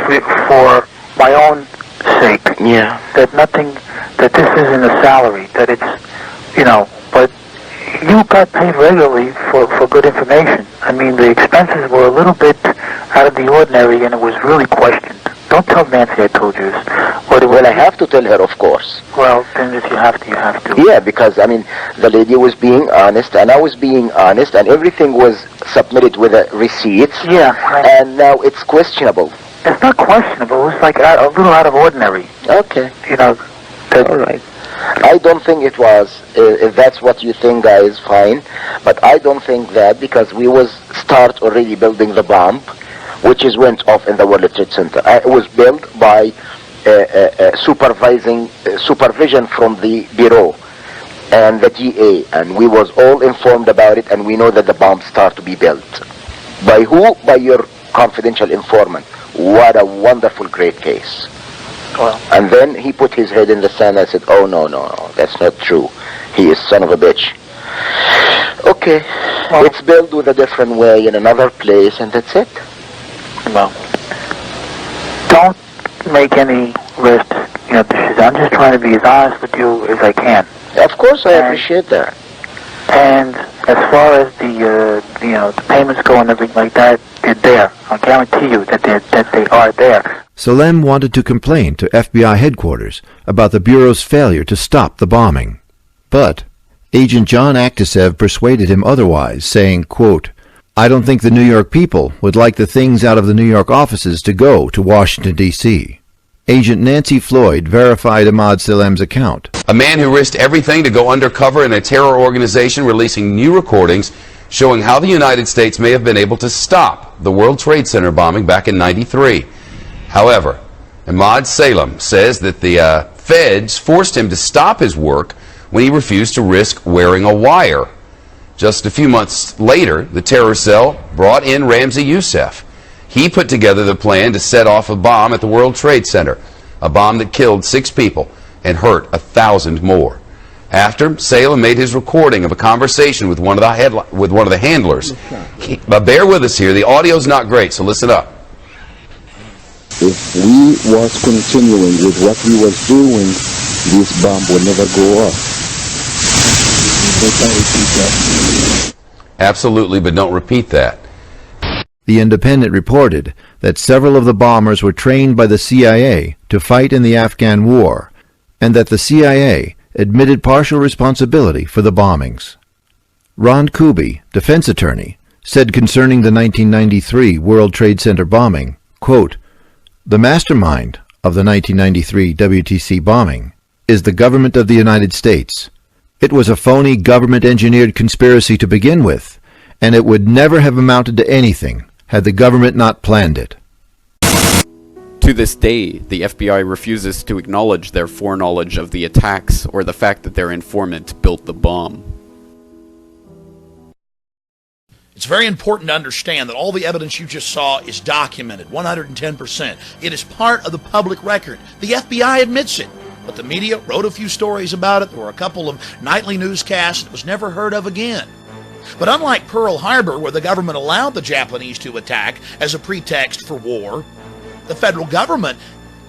for my own sake. Yeah. That this isn't a salary, that it's, but you got paid regularly for good information. I mean, the expenses were a little bit out of the ordinary, and it was really questioned. Don't tell Nancy I told you this. Well, I have to tell her, of course. Well, then if you have to, you have to. Yeah, because, I mean, the lady was being honest, and I was being honest, and everything was submitted with a receipt. Yeah. And now it's questionable. It's not questionable. It's like a little out of ordinary. Okay. All right. I don't think it was. If that's what you think, guys, fine. But I don't think that, because we was start already building the bomb, which went off in the World Trade Center. It was built by supervision from the Bureau and the GA, and we was all informed about it, and we know that the bomb start to be built. By who? By your confidential informant. What a wonderful, great case. Well. And then he put his head in the sand and said, oh, no, that's not true. He is son of a bitch. Okay, it's built with a different way in another place, and that's it. Well, don't make any risks, I'm just trying to be as honest with you as I can. Of course, I appreciate that. And as far as the payments go and everything like that, they're there. I guarantee you that they are there. Salem wanted to complain to FBI headquarters about the Bureau's failure to stop the bombing. But Agent John Aktasev persuaded him otherwise, saying, quote, I don't think the New York people would like the things out of the New York offices to go to Washington, D.C. Agent Nancy Floyd verified Ahmad Salem's account. A man who risked everything to go undercover in a terror organization releasing new recordings showing how the United States may have been able to stop the World Trade Center bombing back in '93. However, Ahmad Salem says that the feds forced him to stop his work when he refused to risk wearing a wire. Just a few months later, the terror cell brought in Ramzi Youssef. He put together the plan to set off a bomb at the World Trade Center, a bomb that killed 6 people and hurt 1,000 more. After, Salem made his recording of a conversation with one of the handlers. But bear with us here, the audio's not great, so listen up. If we was continuing with what we was doing, this bomb would never go off. Absolutely, but don't repeat that. The Independent reported that several of the bombers were trained by the CIA to fight in the Afghan war, and that the CIA admitted partial responsibility for the bombings. Ron Kuby, defense attorney, said concerning the 1993 World Trade Center bombing, quote, the mastermind of the 1993 WTC bombing is the government of the United States. It was a phony government-engineered conspiracy to begin with, and it would never have amounted to anything had the government not planned it. To this day, the FBI refuses to acknowledge their foreknowledge of the attacks or the fact that their informant built the bomb. It's very important to understand that all the evidence you just saw is documented, 110%. It is part of the public record. The FBI admits it, but the media wrote a few stories about it. There were a couple of nightly newscasts. It was never heard of again. But unlike Pearl Harbor, where the government allowed the Japanese to attack as a pretext for war, the federal government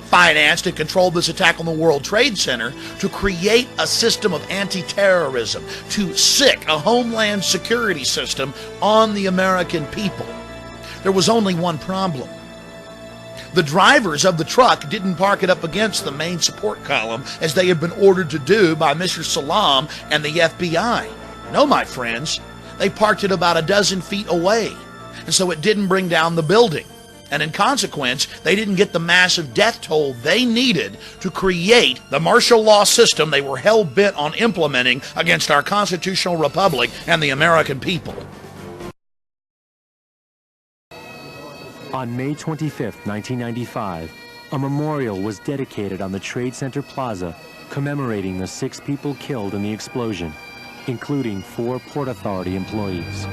financed and controlled this attack on the World Trade Center to create a system of anti-terrorism, to sic a homeland security system on the American people. There was only one problem. The drivers of the truck didn't park it up against the main support column as they had been ordered to do by Mr. Salam and the FBI. No, my friends, they parked it about a dozen feet away, and so it didn't bring down the building. And in consequence, they didn't get the massive death toll they needed to create the martial law system they were hell-bent on implementing against our constitutional republic and the American people. On May 25, 1995, a memorial was dedicated on the Trade Center Plaza commemorating the 6 people killed in the explosion, including 4 Port Authority employees.